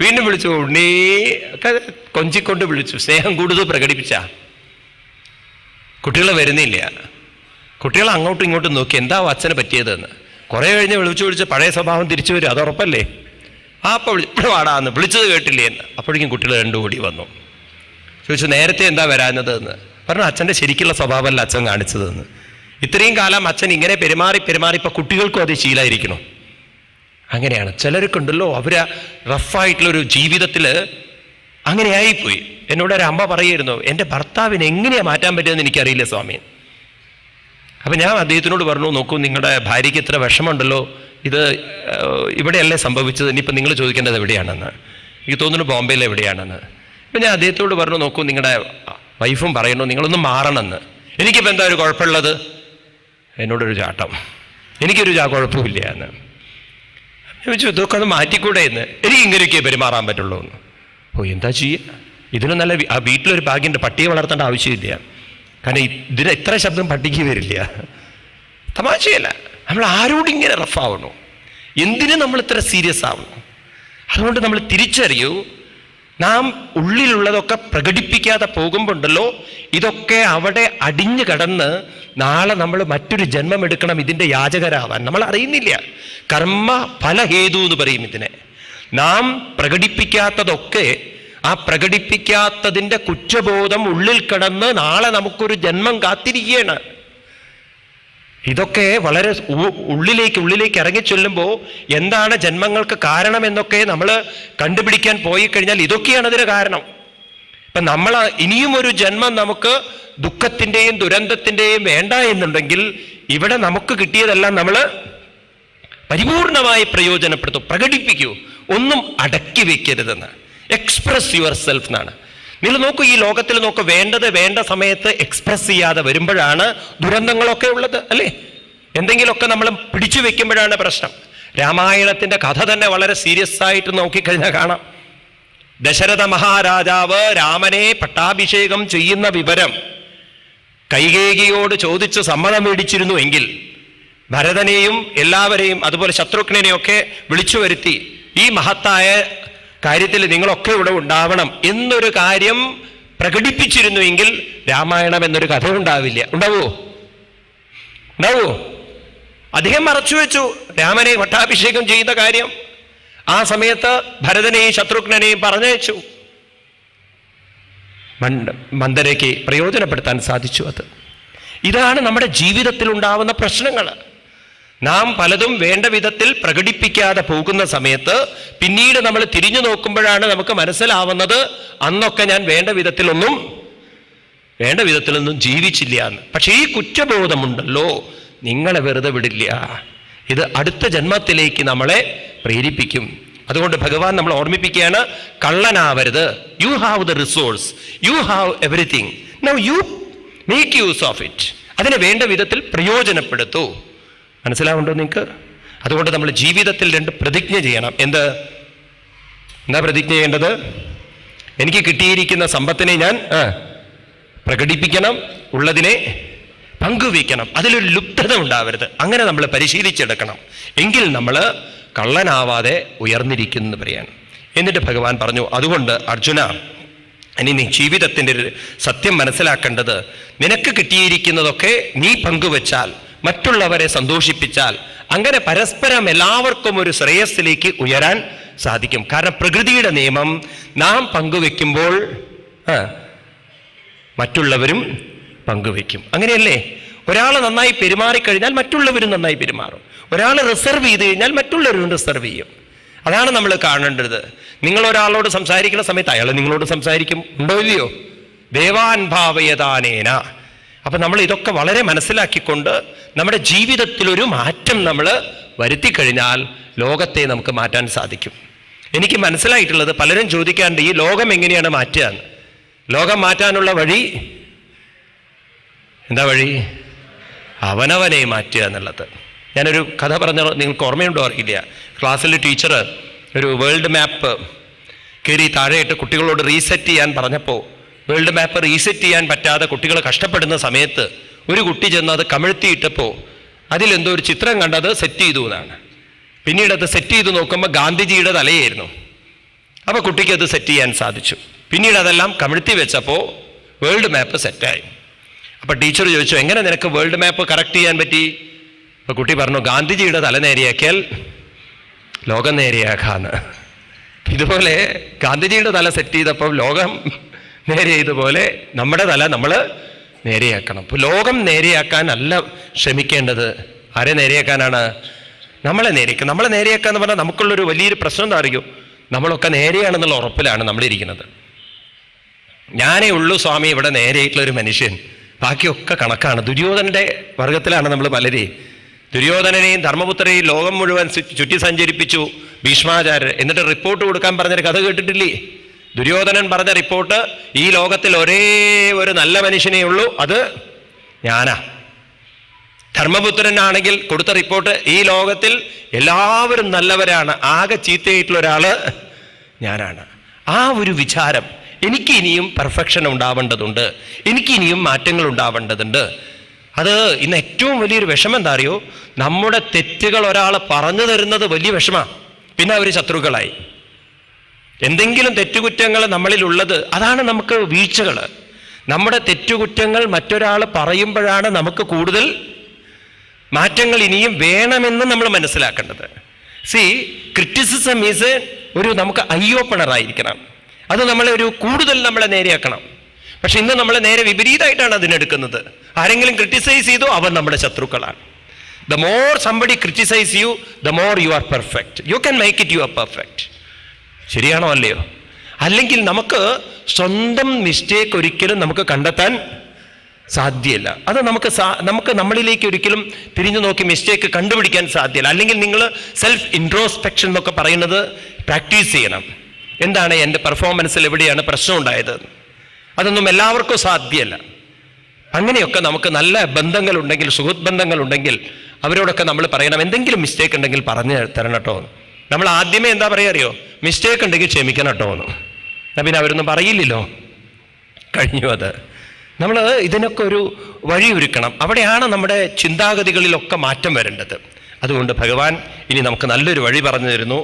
വീണ്ടും വിളിച്ചു, ഉണ്ണീ ഒക്കെ കൊഞ്ചിക്കൊണ്ട് വിളിച്ചു, സ്നേഹം കൂടുതൽ പ്രകടിപ്പിച്ച. കുട്ടികൾ വരുന്നില്ല. കുട്ടികൾ അങ്ങോട്ടും ഇങ്ങോട്ടും നോക്കി എന്താ അച്ഛന് പറ്റിയതെന്ന്. കുറെ കഴിഞ്ഞ് വിളിച്ച് പഴയ സ്വഭാവം തിരിച്ചു വരും, അത് ഉറപ്പല്ലേ. അപ്പോൾ ഇവിടെ വാടാന്ന് വിളിച്ചത് കേട്ടില്ലേ എന്ന്. അപ്പോഴേക്കും കുട്ടികൾ രണ്ടും കൂടി വന്നു. ചോദിച്ചു നേരത്തെ എന്താ വരാഞ്ഞത് എന്ന്. പറഞ്ഞു അച്ഛൻ്റെ ശരിക്കുള്ള സ്വഭാവമല്ല അച്ഛൻ കാണിച്ചതെന്ന്. ഇത്രയും കാലം അച്ഛൻ ഇങ്ങനെ പെരുമാറി ഇപ്പൊ കുട്ടികൾക്കും അത് ശീലമായിരിക്കണം. അങ്ങനെയാണ് ചിലർക്കുണ്ടല്ലോ, അവര് റഫായിട്ടുള്ളൊരു ജീവിതത്തിൽ അങ്ങനെയായിപ്പോയി. എന്നോട് ഒരു അമ്മ പറയുമായിരുന്നു, എൻ്റെ ഭർത്താവിനെ എങ്ങനെയാണ് മാറ്റാൻ പറ്റുമെന്ന് എനിക്കറിയില്ല സ്വാമി. അപ്പം ഞാൻ അദ്ദേഹത്തിനോട് പറഞ്ഞു, നോക്കൂ നിങ്ങളുടെ ഭാര്യയ്ക്ക് ഇത്ര വിഷമമുണ്ടല്ലോ, ഇത് ഇവിടെയല്ലേ സംഭവിച്ചത്, ഇനിയിപ്പോൾ നിങ്ങൾ ചോദിക്കേണ്ടത് എവിടെയാണെന്ന്. എനിക്ക് തോന്നുന്നു ബോംബെയിൽ എവിടെയാണെന്ന്. അപ്പം ഞാൻ അദ്ദേഹത്തോട് പറഞ്ഞു, നോക്കൂ നിങ്ങളുടെ വൈഫും പറയുന്നു നിങ്ങളൊന്ന് മാറണമെന്ന്. എനിക്കിപ്പോൾ എന്താ ഒരു കുഴപ്പമുള്ളത്? എന്നോടൊരു ചാട്ടം, എനിക്കൊരു കുഴപ്പമില്ല എന്ന്. ചോദിച്ചു ഇതൊക്കെ ഒന്ന് മാറ്റിക്കൂടെ എന്ന്. എനിക്ക് ഇങ്ങനെയൊക്കെ പെരുമാറാൻ പറ്റുള്ളൂ എന്ന്. ഓ എന്താ ചെയ്യുക, ഇതിനും നല്ല ആ വീട്ടിലൊരു ഭാഗ്യമുണ്ട്, പട്ടിയെ വളർത്തേണ്ട ആവശ്യമില്ല. കാരണം ഇതിന് ഇത്ര ശബ്ദം പട്ടിക്ക് വരില്ല. തമാശയല്ല, നമ്മൾ ആരോടും ഇങ്ങനെ റഫാവണു, എന്തിനും നമ്മൾ ഇത്ര സീരിയസ് ആവണം. അതുകൊണ്ട് നമ്മൾ തിരിച്ചറിയൂ, നാം ഉള്ളിലുള്ളതൊക്കെ പ്രകടിപ്പിക്കാതെ പോകുമ്പോണ്ടല്ലോ, ഇതൊക്കെ അവിടെ അടിഞ്ഞു കടന്ന് നാളെ നമ്മൾ മറ്റൊരു ജന്മം എടുക്കണം ഇതിൻ്റെ യാചകരാവാൻ. നമ്മൾ അറിയുന്നില്ല. കർമ്മ ഫലഹേതു എന്ന് പറയും ഇതിനെ. നാം പ്രകടിപ്പിക്കാത്തതൊക്കെ, ആ പ്രകടിപ്പിക്കാത്തതിൻ്റെ കുറ്റബോധം ഉള്ളിൽ കിടന്ന് നാളെ നമുക്കൊരു ജന്മം കാത്തിരിക്കുകയാണ്. ഇതൊക്കെ വളരെ ഉള്ളിലേക്ക് ഇറങ്ങിച്ചൊല്ലുമ്പോൾ എന്താണ് ജന്മങ്ങൾക്ക് കാരണമെന്നൊക്കെ നമ്മൾ കണ്ടുപിടിക്കാൻ പോയി കഴിഞ്ഞാൽ ഇതൊക്കെയാണ് അതിന് കാരണം. ഇപ്പം നമ്മൾ ഇനിയും ഒരു ജന്മം നമുക്ക് ദുഃഖത്തിൻ്റെയും ദുരന്തത്തിൻ്റെയും വേണ്ട എന്നുണ്ടെങ്കിൽ ഇവിടെ നമുക്ക് കിട്ടിയതെല്ലാം നമ്മൾ പരിപൂർണമായി പ്രയോജനപ്പെടുത്തും, പ്രകടിപ്പിക്കൂ, ഒന്നും അടക്കി വെക്കരുതെന്ന്. എക്സ്പ്രസ് യുവർ സെൽഫ് എന്നാണ്. നിങ്ങൾ നോക്കൂ, ഈ ലോകത്തിൽ നോക്കൂ, വേണ്ടത് വേണ്ട സമയത്ത് എക്സ്പ്രസ് ചെയ്യാതെ വരുമ്പോഴാണ് ദുരന്തങ്ങളൊക്കെ ഉള്ളത്, അല്ലേ? എന്തെങ്കിലുമൊക്കെ നമ്മൾ പിടിച്ചു വെക്കുമ്പോഴാണ് പ്രശ്നം. രാമായണത്തിന്റെ കഥ തന്നെ വളരെ സീരിയസ് ആയിട്ട് നോക്കിക്കഴിഞ്ഞാൽ കാണാം. ദശരഥ മഹാരാജാവ് രാമനെ പട്ടാഭിഷേകം ചെയ്യുന്ന വിവരം കൈകേയിയോട് ചോദിച്ച് സമ്മതം മേടിച്ചിരുന്നു എങ്കിൽ ഭരതനെയും എല്ലാവരെയും അതുപോലെ ശത്രുഘ്നെയൊക്കെ വിളിച്ചു വരുത്തി ഈ മഹത്തായ കാര്യത്തിൽ നിങ്ങളൊക്കെ ഇവിടെ ഉണ്ടാവണം എന്നൊരു കാര്യം പ്രകടിപ്പിച്ചിരുന്നുവെങ്കിൽ രാമായണം എന്നൊരു കഥ ഉണ്ടാവില്ല. ഉണ്ടാവോ? അദ്ദേഹം മറച്ചു വെച്ചു രാമനെ പട്ടാഭിഷേകം ചെയ്യുന്ന കാര്യം. ആ സമയത്ത് ഭരതനെയും ശത്രുഘ്നെയും പറഞ്ഞയച്ചു. മന്ദരയ്ക്ക് പ്രയോജനപ്പെടുത്താൻ സാധിച്ചു. ഇതാണ് നമ്മുടെ ജീവിതത്തിൽ ഉണ്ടാവുന്ന പ്രശ്നങ്ങൾ. നാം പലതും വേണ്ട വിധത്തിൽ പ്രകടിപ്പിക്കാതെ പോകുന്ന സമയത്ത് പിന്നീട് നമ്മൾ തിരിഞ്ഞു നോക്കുമ്പോഴാണ് നമുക്ക് മനസ്സിലാവുന്നത് അന്നൊക്കെ ഞാൻ വേണ്ട വിധത്തിലൊന്നും ജീവിച്ചില്ല എന്ന്. പക്ഷെ ഈ കുറ്റബോധമുണ്ടല്ലോ, നിങ്ങളെ വെറുതെ വിടില്ല. ഇത് അടുത്ത ജന്മത്തിലേക്ക് നമ്മളെ പ്രേരിപ്പിക്കും. അതുകൊണ്ട് ഭഗവാൻ നമ്മൾ ഓർമ്മിപ്പിക്കുകയാണ്, കള്ളനാവരുത്. You have the resource, you have everything, now you make use of it. അതിനെ വേണ്ട വിധത്തിൽ പ്രയോജനപ്പെടുത്തൂ. മനസ്സിലാവുണ്ടോ നിങ്ങൾക്ക്? അതുകൊണ്ട് നമ്മൾ ജീവിതത്തിൽ 2 പ്രതിജ്ഞ ചെയ്യണം. എന്താ പ്രതിജ്ഞ ചെയ്യേണ്ടത്? എനിക്ക് കിട്ടിയിരിക്കുന്ന സമ്പത്തിനെ ഞാൻ പ്രകടിപ്പിക്കണം, ഉള്ളതിനെ പങ്കുവയ്ക്കണം, അതിലൊരു ലുപ്തത ഉണ്ടാവരുത്. അങ്ങനെ നമ്മൾ പരിശീലിച്ചെടുക്കണം. എങ്കിൽ നമ്മൾ കള്ളനാവാതെ ഉയർന്നിരിക്കുന്നു പറയാണ്. എന്നിട്ട് ഭഗവാൻ പറഞ്ഞു, അതുകൊണ്ട് അർജുന, ഇനി നീ ജീവിതത്തിൻ്റെ സത്യം മനസ്സിലാക്കേണ്ടത്, നിനക്ക് കിട്ടിയിരിക്കുന്നതൊക്കെ നീ പങ്കുവച്ചാൽ, മറ്റുള്ളവരെ സന്തോഷിപ്പിച്ചാൽ, അങ്ങനെ പരസ്പരം എല്ലാവർക്കും ഒരു ശ്രേയസ്സിലേക്ക് ഉയരാൻ സാധിക്കും. കാരണം പ്രകൃതിയുടെ നിയമം നാം പങ്കുവെക്കുമ്പോൾ മറ്റുള്ളവരും പങ്കുവെക്കും. അങ്ങനെയല്ലേ? ഒരാൾ നന്നായി പെരുമാറിക്കഴിഞ്ഞാൽ മറ്റുള്ളവരും നന്നായി പെരുമാറും. ഒരാൾ റിസർവ് ചെയ്ത് കഴിഞ്ഞാൽ മറ്റുള്ളവരും റിസർവ് ചെയ്യും. അതാണ് നമ്മൾ കാണേണ്ടത്. നിങ്ങൾ ഒരാളോട് സംസാരിക്കുന്ന സമയത്ത് അയാൾ നിങ്ങളോട് സംസാരിക്കും. ഉണ്ടോ ഇല്ലയോ? ദേവാൻ ഭാവയതാനേന. അപ്പം നമ്മൾ ഇതൊക്കെ വളരെ മനസ്സിലാക്കിക്കൊണ്ട് നമ്മുടെ ജീവിതത്തിലൊരു മാറ്റം നമ്മൾ വരുത്തിക്കഴിഞ്ഞാൽ ലോകത്തെ നമുക്ക് മാറ്റാൻ സാധിക്കും. എനിക്ക് മനസ്സിലായിട്ടുള്ളത്, പലരും ചോദിക്കാറുണ്ട് ഈ ലോകം എങ്ങനെയാണ് മാറ്റുക. ലോകം മാറ്റാനുള്ള വഴി എന്താ? വഴി അവനവനെ മാറ്റുക എന്നുള്ളത്. ഞാനൊരു കഥ പറഞ്ഞ നിങ്ങൾക്ക് ഓർമ്മയുണ്ടോ അറിയില്ല. ക്ലാസ്സിൽ ടീച്ചർ ഒരു വേൾഡ് മാപ്പ് കയറി താഴെയിട്ട് കുട്ടികളോട് റീസെറ്റ് ചെയ്യാൻ പറഞ്ഞപ്പോൾ വേൾഡ് മാപ്പ് റീസെറ്റ് ചെയ്യാൻ പറ്റാതെ കുട്ടികൾ കഷ്ടപ്പെടുന്ന സമയത്ത് ഒരു കുട്ടി ചെന്ന് അത് കമിഴ്ത്തിയിട്ടപ്പോൾ അതിലെന്തോ ഒരു ചിത്രം കണ്ടത് സെറ്റ് ചെയ്തു എന്നാണ്. പിന്നീട് അത് സെറ്റ് ചെയ്ത് നോക്കുമ്പോൾ ഗാന്ധിജിയുടെ തലയായിരുന്നു. അപ്പോൾ കുട്ടിക്ക് അത് സെറ്റ് ചെയ്യാൻ സാധിച്ചു. പിന്നീട് അതെല്ലാം കമിഴ്ത്തി വെച്ചപ്പോൾ വേൾഡ് മാപ്പ് സെറ്റായി. അപ്പോൾ ടീച്ചർ ചോദിച്ചു, എങ്ങനെ നിനക്ക് വേൾഡ് മാപ്പ് കറക്റ്റ് ചെയ്യാൻ പറ്റി? അപ്പോൾ കുട്ടി പറഞ്ഞു, ഗാന്ധിജിയുടെ തല നേരെയാക്കിയാൽ ലോകം നേരെയാക്കാന്ന്. ഇതുപോലെ ഗാന്ധിജിയുടെ തല സെറ്റ് ചെയ്തപ്പോൾ ലോകം നേരെ ചെയ്തപോലെ നമ്മുടെ തല നമ്മൾ നേരെയാക്കണം. അപ്പോൾ ലോകം നേരെയാക്കാൻ അല്ല ശ്രമിക്കേണ്ടത്. ആരെ നേരെയാക്കാനാണ്? നമ്മളെ നേരെയാക്കുക. നമ്മളെ നേരെയാക്കുക എന്ന് പറഞ്ഞാൽ നമുക്കുള്ളൊരു വലിയൊരു പ്രശ്നം എന്താ അറിയോ? നമ്മളൊക്കെ നേരെയാണെന്നുള്ള ഉറപ്പിലാണ് നമ്മളിരിക്കുന്നത്. ഞാനേ ഉള്ളൂ സ്വാമി ഇവിടെ നേരെയായിട്ടുള്ളൊരു മനുഷ്യൻ, ബാക്കിയൊക്കെ കണക്കാണ്. ദുര്യോധനന്റെ വർഗത്തിലാണ് നമ്മൾ പലരെയും. ദുര്യോധനനെയും ധർമ്മപുത്രരെയും ലോകം മുഴുവൻ ചുറ്റി സഞ്ചരിപ്പിച്ചു ഭീഷ്മാചാര്യർ. എന്നിട്ട് റിപ്പോർട്ട് കൊടുക്കാൻ പറഞ്ഞൊരു കഥ കേട്ടിട്ടില്ലേ? ദുര്യോധനൻ പറഞ്ഞ റിപ്പോർട്ട്, ഈ ലോകത്തിൽ ഒരേ ഒരു നല്ല മനുഷ്യനേ ഉള്ളൂ, അത് ഞാനാ. ധർമ്മപുത്രനാണെങ്കിൽ കൊടുത്ത റിപ്പോർട്ട്, ഈ ലോകത്തിൽ എല്ലാവരും നല്ലവരാണ്, ആകെ ചീത്തയായിട്ടുള്ള ഒരാള് ഞാനാണ്. ആ ഒരു വിചാരം, എനിക്ക് ഇനിയും പെർഫെക്ഷൻ ഉണ്ടാവേണ്ടതുണ്ട്, എനിക്ക് ഇനിയും മാറ്റങ്ങൾ ഉണ്ടാവേണ്ടതുണ്ട്. അത് ഇന്ന് ഏറ്റവും വലിയൊരു വിഷമം എന്താ അറിയോ? നമ്മുടെ തെറ്റുകൾ ഒരാൾ പറഞ്ഞു തരുന്നത് വലിയ വിഷമാണ്. പിന്നെ അവർ ശത്രുക്കളായി. എന്തെങ്കിലും തെറ്റുകുറ്റങ്ങൾ നമ്മളിലുള്ളത്, അതാണ് നമുക്ക് വീഴ്ചകൾ. നമ്മുടെ തെറ്റുകുറ്റങ്ങൾ മറ്റൊരാൾ പറയുമ്പോഴാണ് നമുക്ക് കൂടുതൽ മാറ്റങ്ങൾ ഇനിയും വേണമെന്ന് നമ്മൾ മനസ്സിലാക്കേണ്ടത്. ക്രിറ്റിസിസം ഈസ് ഒരു നമുക്ക് ഐ ഓപ്പണർ ആയിരിക്കണം. അത് നമ്മളെ ഒരു കൂടുതൽ നമ്മളെ നേരെയാക്കണം. പക്ഷെ ഇന്ന് നമ്മൾ നേരെ വിപരീതമായിട്ടാണ് അതിനെടുക്കുന്നത്. ആരെങ്കിലും ക്രിറ്റിസൈസ് ചെയ്തോ അവർ നമ്മുടെ ശത്രുക്കളാണ്. The more somebody criticise you, the more you are perfect. You can make it you are perfect. ശരിയാണോ അല്ലയോ? അല്ലെങ്കിൽ നമുക്ക് സ്വന്തം മിസ്റ്റേക്ക് ഒരിക്കലും നമുക്ക് കണ്ടെത്താൻ സാധ്യമല്ല. അത് നമുക്ക് നമ്മളിലേക്ക് ഒരിക്കലും തിരിഞ്ഞു നോക്കി മിസ്റ്റേക്ക് കണ്ടുപിടിക്കാൻ സാധ്യമല്ല. അല്ലെങ്കിൽ നിങ്ങൾ സെൽഫ് ഇൻട്രോസ്പെക്ഷൻ എന്നൊക്കെ പറയുന്നത് പ്രാക്ടീസ് ചെയ്യണം. എന്താണ് എൻ്റെ പെർഫോമൻസിൽ എവിടെയാണ് പ്രശ്നം ഉണ്ടായത്? അതൊന്നും എല്ലാവർക്കും സാധ്യമല്ല. അങ്ങനെയൊക്കെ നമുക്ക് നല്ല ബന്ധങ്ങളുണ്ടെങ്കിൽ, സുഹൃത്ത് ബന്ധങ്ങളുണ്ടെങ്കിൽ അവരോടൊക്കെ നമ്മൾ പറയണം, എന്തെങ്കിലും മിസ്റ്റേക്ക് ഉണ്ടെങ്കിൽ പറഞ്ഞു തരണം കേട്ടോ. നമ്മൾ ആദ്യമേ എന്താ പറയുക അറിയോ? മിസ്റ്റേക്ക് ഉണ്ടെങ്കിൽ ക്ഷമിക്കണം കേട്ടോ എന്ന്. എന്നാൽ പിന്നെ അവരൊന്നും പറയില്ലല്ലോ, കഴിഞ്ഞു. അത് നമ്മൾ ഇതിനൊക്കെ ഒരു വഴി ഒരുക്കണം. അവിടെയാണ് നമ്മുടെ ചിന്താഗതികളിലൊക്കെ മാറ്റം വരേണ്ടത്. അതുകൊണ്ട് ഭഗവാൻ ഇനി നമുക്ക് നല്ലൊരു വഴി പറഞ്ഞു തരുന്നു,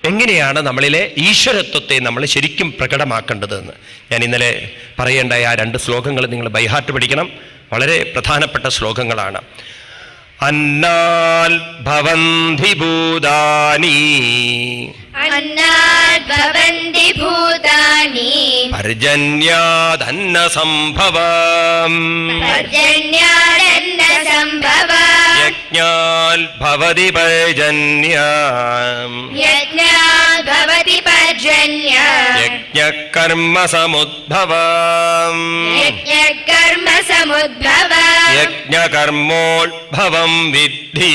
എങ്ങനെയാണ് നമ്മളിലെ ഈശ്വരത്വത്തെ നമ്മൾ ശരിക്കും പ്രകടമാക്കേണ്ടതെന്ന്. ഞാൻ ഇന്നലെ പറയേണ്ട ആ 2 ശ്ലോകങ്ങൾ നിങ്ങൾ ബൈഹാർട്ട് പഠിക്കണം. വളരെ പ്രധാനപ്പെട്ട ശ്ലോകങ്ങളാണ്. അന്നാൽ ഭവന്തി ഭൂതാനി ഭവന്തി ഭൂതാനി പർജന്യാദന്ന സംഭവം പർജന്യാദന്ന സംഭവം യജ്ഞാൽ ഭവതി പർജന്യം യജ്ഞാൽ ഭവതി പർജന്യം യജ്ഞകർമ്മ സമുദ്ഭവം യജ്ഞകർമ്മ സമുദ്ഭവം യജ്ഞകർമ്മോദ്ഭവം വിദ്ധി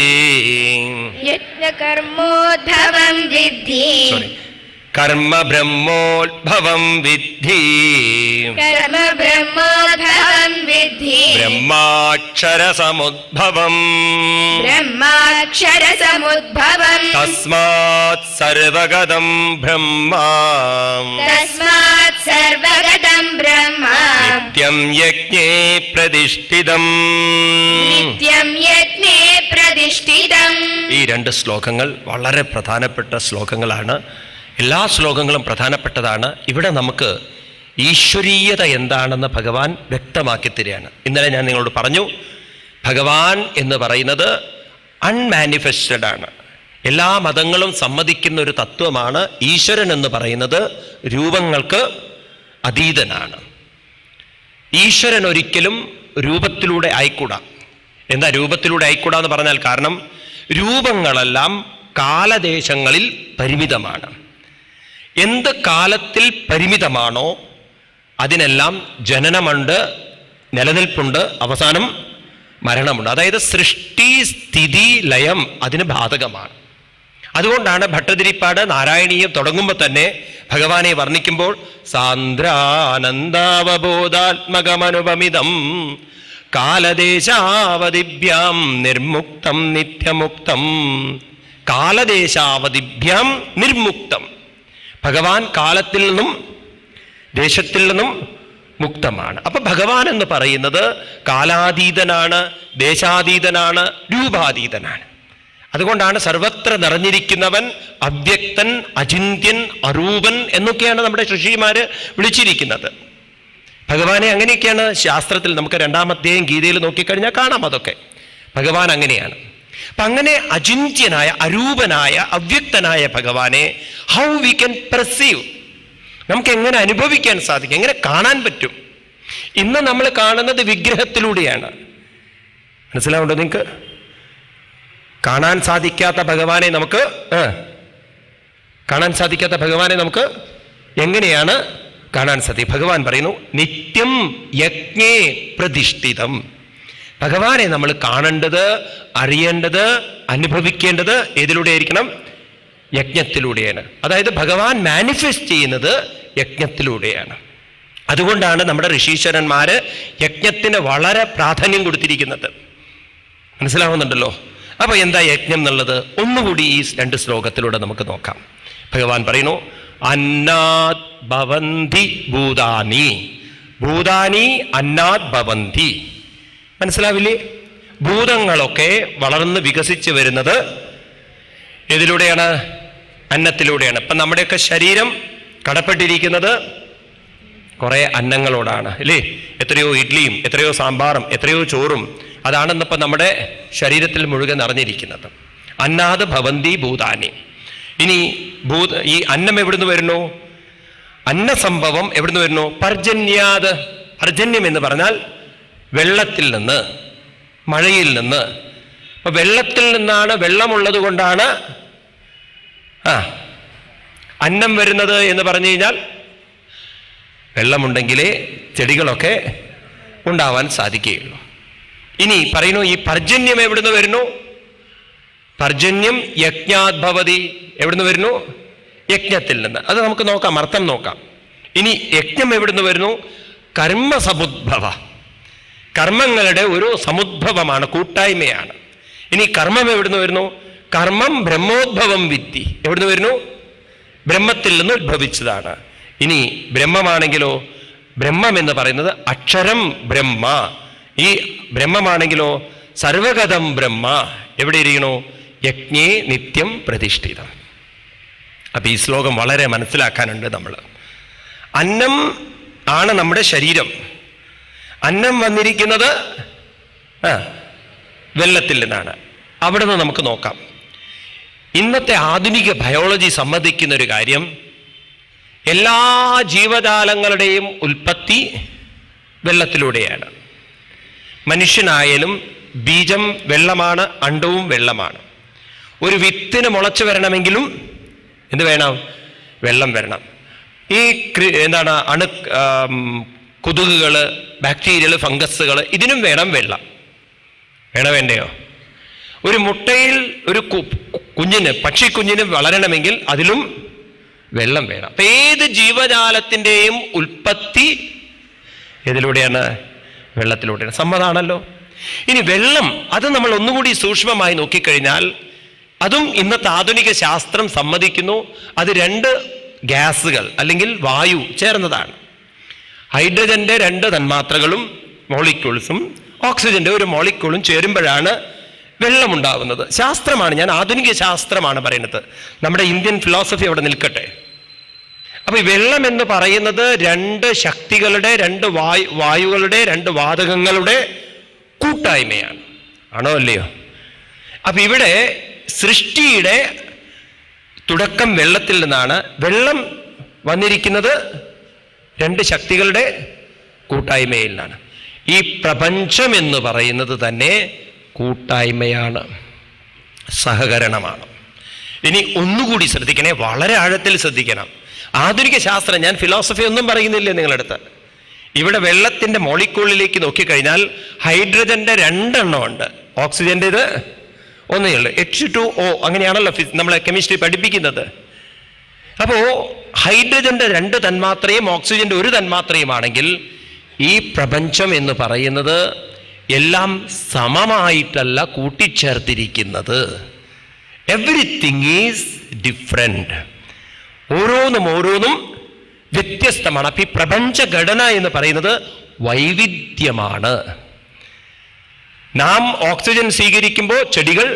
യജ്ഞകർമ്മോദ്ഭവം വിദ്ധി കർമ്മ ബ്രഹ്മോദ്ഭവം വിദ്ധി കർമ്മ ബ്രഹ്മോദ്ഭവം വിദ്ധി ബ്രഹ്മാക്ഷര സമുദ്ഭവം ബ്രഹ്മാക്ഷര സമുദ്ഭവം തസ്മാത് സർവഗതം ബ്രഹ്മ തസ്മാത് സർവഗതം ബ്രഹ്മ നിത്യം യജ്ഞേ പ്രതിഷ്ഠിതം. നിത്യം യജ്ഞേ പ്രതിഷ്ഠിതം. ഈ 2 ശ്ലോകങ്ങൾ വളരെ പ്രധാനപ്പെട്ട ശ്ലോകങ്ങളാണ്. എല്ലാ ശ്ലോകങ്ങളും പ്രധാനപ്പെട്ടതാണ്. ഇവിടെ നമുക്ക് ഈശ്വരീയത എന്താണെന്ന് ഭഗവാൻ വ്യക്തമാക്കി തരികയാണ്. ഇന്നലെ ഞാൻ നിങ്ങളോട് പറഞ്ഞു, ഭഗവാൻ എന്ന് പറയുന്നത് അൺമാനിഫെസ്റ്റഡ് ആണ്. എല്ലാ മതങ്ങളും സമ്മതിക്കുന്ന ഒരു തത്വമാണ്. ഈശ്വരൻ എന്ന് പറയുന്നത് രൂപങ്ങൾക്ക് അതീതനാണ്. ഈശ്വരൻ ഒരിക്കലും രൂപത്തിലൂടെ ആയിക്കൂടാ. എന്താ രൂപത്തിലൂടെ ആയിക്കൂടാ എന്ന് പറഞ്ഞാൽ കാരണം രൂപങ്ങളെല്ലാം കാലദേശങ്ങളിൽ പരിമിതമാണ്. എന്ത് കാലത്തിൽ പരിമിതമാണോ അതിനെല്ലാം ജനനമുണ്ട്, നിലനിൽപ്പുണ്ട്, അവസാനം മരണമുണ്ട്. അതായത് സൃഷ്ടി സ്ഥിതി ലയം അതിന് ബാധകമാണ്. അതുകൊണ്ടാണ് ഭട്ടതിരിപ്പാട് നാരായണീയം തുടങ്ങുമ്പോൾ തന്നെ ഭഗവാനെ വർണ്ണിക്കുമ്പോൾ സാന്ദ്രാനന്ദാവബോധാത്മകമനുപമിതം കാലദേശാവധിഭ്യാം നിർമുക്തം നിത്യമുക്തം. കാലദേശാവധിഭ്യാം നിർമുക്തം. ഭഗവാൻ കാലത്തിൽ നിന്നും ദേശത്തിൽ നിന്നും മുക്തമാണ്. അപ്പൊ ഭഗവാൻ എന്ന് പറയുന്നത് കാലാതീതനാണ്, ദേശാതീതനാണ്, രൂപാതീതനാണ്. അതുകൊണ്ടാണ് സർവത്ര നിറഞ്ഞിരിക്കുന്നവൻ, അവ്യക്തൻ, അചിന്ത്യൻ, അരൂപൻ എന്നൊക്കെയാണ് നമ്മുടെ ഋഷിമാര് വിളിച്ചിരിക്കുന്നത്. ഭഗവാനെ അങ്ങനെയൊക്കെയാണ് ശാസ്ത്രത്തിൽ നമുക്ക് 2-ാം അധ്യായം ഗീതയിൽ നോക്കിക്കഴിഞ്ഞാൽ കാണാം. അതൊക്കെ ഭഗവാൻ അങ്ങനെയാണ്. അപ്പൊ അങ്ങനെ അചിന്ത്യനായ, അരൂപനായ, അവ്യക്തനായ ഭഗവാനെ ഹൗ വി ക്യാൻ പെർസീവ്, നമുക്ക് എങ്ങനെ അനുഭവിക്കാൻ സാധിക്കും, എങ്ങനെ കാണാൻ പറ്റും? ഇന്ന് നമ്മൾ കാണുന്നത് വിഗ്രഹത്തിലൂടെയാണ്. മനസ്സിലാവുണ്ടോ നിങ്ങൾക്ക്? കാണാൻ സാധിക്കാത്ത ഭഗവാനെ നമുക്ക് എങ്ങനെയാണ് കാണാൻ സാധിക്കും? ഭഗവാൻ പറയുന്നു നിത്യം യജ്ഞേ പ്രതിഷ്ഠിതം. ഭഗവാനെ നമ്മൾ കാണേണ്ടത്, അറിയേണ്ടത്, അനുഭവിക്കേണ്ടത് ഏതിലൂടെ ആയിരിക്കണം? യജ്ഞത്തിലൂടെയാണ്. അതായത് ഭഗവാൻ മാനിഫെസ്റ്റ് ചെയ്യുന്നത് യജ്ഞത്തിലൂടെയാണ്. അതുകൊണ്ടാണ് നമ്മുടെ ഋഷീശ്വരന്മാര് യജ്ഞത്തിന് വളരെ പ്രാധാന്യം കൊടുത്തിരിക്കുന്നത്. മനസ്സിലാവുന്നുണ്ടല്ലോ? അപ്പൊ എന്താ യജ്ഞം എന്നുള്ളത് ഒന്നുകൂടി ഈ 2 ശ്ലോകത്തിലൂടെ നമുക്ക് നോക്കാം. ഭഗവാൻ പറയുന്നു അന്നാത് ഭവന്തി ഭൂതാനി. ഭൂതാനി അന്നാത് ഭവന്തി. മനസ്സിലാവില്ലേ? ഭൂതങ്ങളൊക്കെ വളർന്ന് വികസിച്ച് വരുന്നത് ഇതിലൂടെയാണ്, അന്നത്തിലൂടെയാണ്. ഇപ്പൊ നമ്മുടെയൊക്കെ ശരീരം കടപ്പെട്ടിരിക്കുന്നത് കുറെ അന്നങ്ങളോടാണ് അല്ലേ? എത്രയോ ഇഡ്ലിയും, എത്രയോ സാമ്പാറും, എത്രയോ ചോറും, അതാണെന്നിപ്പോ നമ്മുടെ ശരീരത്തിൽ മുഴുവൻ നിറഞ്ഞിരിക്കുന്നത്. അന്നാത് ഭവന്തി ഭൂതാനി. ഇനി ഈ അന്നം എവിടുന്ന് വരുന്നു? അന്നസംഭവം എവിടുന്ന് വരുന്നു? പർജന്യാത്. പർജന്യം എന്ന് പറഞ്ഞാൽ വെള്ളത്തിൽ നിന്ന്, മഴയിൽ നിന്ന്. അപ്പൊ വെള്ളത്തിൽ നിന്നാണ്, വെള്ളമുള്ളത് കൊണ്ടാണ് അന്നം വരുന്നത് എന്ന് പറഞ്ഞു കഴിഞ്ഞാൽ വെള്ളമുണ്ടെങ്കിലേ ചെടികളൊക്കെ ഉണ്ടാവാൻ സാധിക്കുകയുള്ളൂ. ഇനി പറയുന്നു ഈ പർജന്യം എവിടുന്ന് വരുന്നു? പർജന്യം യജ്ഞാദ്ഭവതി. എവിടുന്ന് വരുന്നു? യജ്ഞത്തിൽ നിന്ന്. അത് നമുക്ക് നോക്കാം, അർത്ഥം നോക്കാം. ഇനി യജ്ഞം എവിടുന്ന് വരുന്നു? കർമ്മ സമുദ്ഭവ. കർമ്മങ്ങളുടെ ഒരു സമുദ്ഭവമാണ്, കൂട്ടായ്മയാണ്. ഇനി കർമ്മം എവിടുന്ന് വരുന്നു? കർമ്മം ബ്രഹ്മോദ്ഭവം വിദ്ധി. എവിടുന്ന് വരുന്നു? ബ്രഹ്മത്തിൽ നിന്ന് ഉദ്ഭവിച്ചതാണ്. ഇനി ബ്രഹ്മമാണെങ്കിലോ, ബ്രഹ്മം എന്ന് പറയുന്നത് അക്ഷരം ബ്രഹ്മ. ഈ ബ്രഹ്മമാണെങ്കിലോ സർവഗതം ബ്രഹ്മ. എവിടെ ഇരിക്കണോ? യജ്ഞേ നിത്യം പ്രതിഷ്ഠിതം. അപ്പൊ ഈ ശ്ലോകം വളരെ മനസ്സിലാക്കാനുണ്ട് നമ്മൾ. അന്നം ആണ് നമ്മുടെ ശരീരം. അന്നം വന്നിരിക്കുന്നത് വെള്ളത്തിൽ നിന്നാണ്. അവിടെ നിന്ന് നമുക്ക് നോക്കാം. ഇന്നത്തെ ആധുനിക ബയോളജി സമ്മതിക്കുന്ന ഒരു കാര്യം, എല്ലാ ജീവജാലങ്ങളുടെയും ഉൽപ്പത്തി വെള്ളത്തിലൂടെയാണ്. മനുഷ്യനായാലും ബീജം വെള്ളമാണ്, അണ്ടവും വെള്ളമാണ്. ഒരു വിത്തിന് മുളച്ചു വരണമെങ്കിലും എന്ത് വേണം? വെള്ളം വരണം. ഈ കൊതുകുകള്, ബാക്ടീരിയകൾ, ഫംഗസുകൾ, ഇതിനും വേണം വെള്ളം. വേണോ? ഒരു മുട്ടയിൽ ഒരു കുഞ്ഞിന്, പക്ഷിക്കുഞ്ഞിന് വളരണമെങ്കിൽ അതിലും വെള്ളം വേണം. അപ്പൊ ഏത് ജീവജാലത്തിൻ്റെയും ഉൽപ്പത്തി ഇതിലൂടെയാണ്? വെള്ളത്തിലൂടെയാണ്. സമ്മതാണല്ലോ. ഇനി വെള്ളം, അത് നമ്മൾ ഒന്നുകൂടി സൂക്ഷ്മമായി നോക്കിക്കഴിഞ്ഞാൽ അതും ഇന്നത്തെ ആധുനിക ശാസ്ത്രം സമ്മതിക്കുന്നു, അത് 2 ഗ്യാസുകൾ അല്ലെങ്കിൽ വായു ചേർന്നതാണ്. ഹൈഡ്രജന്റെ 2 തന്മാത്രകളും മോളിക്യൂൾസും ഓക്സിജന്റെ ഒരു മോളിക്യൂളും ചേരുമ്പോഴാണ് വെള്ളമുണ്ടാവുന്നത്. ശാസ്ത്രമാണ്, ഞാൻ ആധുനിക ശാസ്ത്രമാണ് പറയുന്നത്. നമ്മുടെ ഇന്ത്യൻ ഫിലോസഫി അവിടെ നിൽക്കട്ടെ. അപ്പൊ ഈ വെള്ളം എന്ന് പറയുന്നത് 2 ശക്തികളുടെ, 2 വായുകളുടെ, 2 വാതകങ്ങളുടെ കൂട്ടായ്മയാണ്. ആണോ അല്ലയോ? അപ്പൊ ഇവിടെ സൃഷ്ടിയുടെ തുടക്കം വെള്ളത്തിൽ നിന്നാണ്. വെള്ളം വന്നിരിക്കുന്നത് 2 ശക്തികളുടെ കൂട്ടായ്മയിൽ നിന്നാണ്. ഈ പ്രപഞ്ചം എന്ന് പറയുന്നത് തന്നെ കൂട്ടായ്മയാണ്, സഹകരണമാണ്. ഇനി ഒന്നുകൂടി ശ്രദ്ധിക്കണേ, വളരെ ആഴത്തിൽ ശ്രദ്ധിക്കണം. ആധുനിക ശാസ്ത്രം, ഞാൻ ഫിലോസഫി ഒന്നും പറയുന്നില്ല നിങ്ങളടുത്ത്. ഇവിടെ വെള്ളത്തിൻ്റെ മോളിക്യൂളിലേക്ക് നോക്കിക്കഴിഞ്ഞാൽ ഹൈഡ്രജൻ്റെ 2 എണ്ണം ഉണ്ട്, ഓക്സിജൻ്റേത് ഒന്നേ ഉള്ളൂ, H2O. അങ്ങനെയാണല്ലോ നമ്മളെ കെമിസ്ട്രി പഠിപ്പിക്കുന്നത്. അപ്പോൾ ഹൈഡ്രജൻ്റെ 2 തന്മാത്രയും ഓക്സിജൻ്റെ 1 തന്മാത്രയുമാണെങ്കിൽ ഈ പ്രപഞ്ചം എന്ന് പറയുന്നത് എല്ലാം സമമായിട്ടല്ല കൂട്ടിച്ചേർത്തിരിക്കുന്നത്. Everything is different. ഓരോന്നും വ്യത്യസ്തമാണ്. അപ്പം ഈ പ്രപഞ്ചഘടന എന്ന് പറയുന്നത് വൈവിധ്യമാണ്. നാം ഓക്സിജൻ സ്വീകരിക്കുമ്പോൾ ചെടികൾ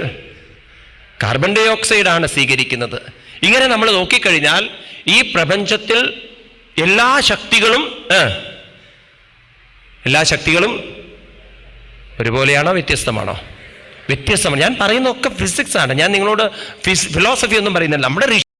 കാർബൺ ഡൈ ഓക്സൈഡാണ് സ്വീകരിക്കുന്നത്. ഇങ്ങനെ നമ്മൾ നോക്കിക്കഴിഞ്ഞാൽ ഈ പ്രപഞ്ചത്തിൽ എല്ലാ ശക്തികളും ഒരുപോലെയാണോ വ്യത്യസ്തമാണോ? വ്യത്യസ്തമാണ്. ഞാൻ പറയുന്നതൊക്കെ ഫിസിക്സ് ആണ്. ഞാൻ നിങ്ങളോട് ഫിലോസഫി ഒന്നും പറയുന്നില്ല. നമ്മുടെ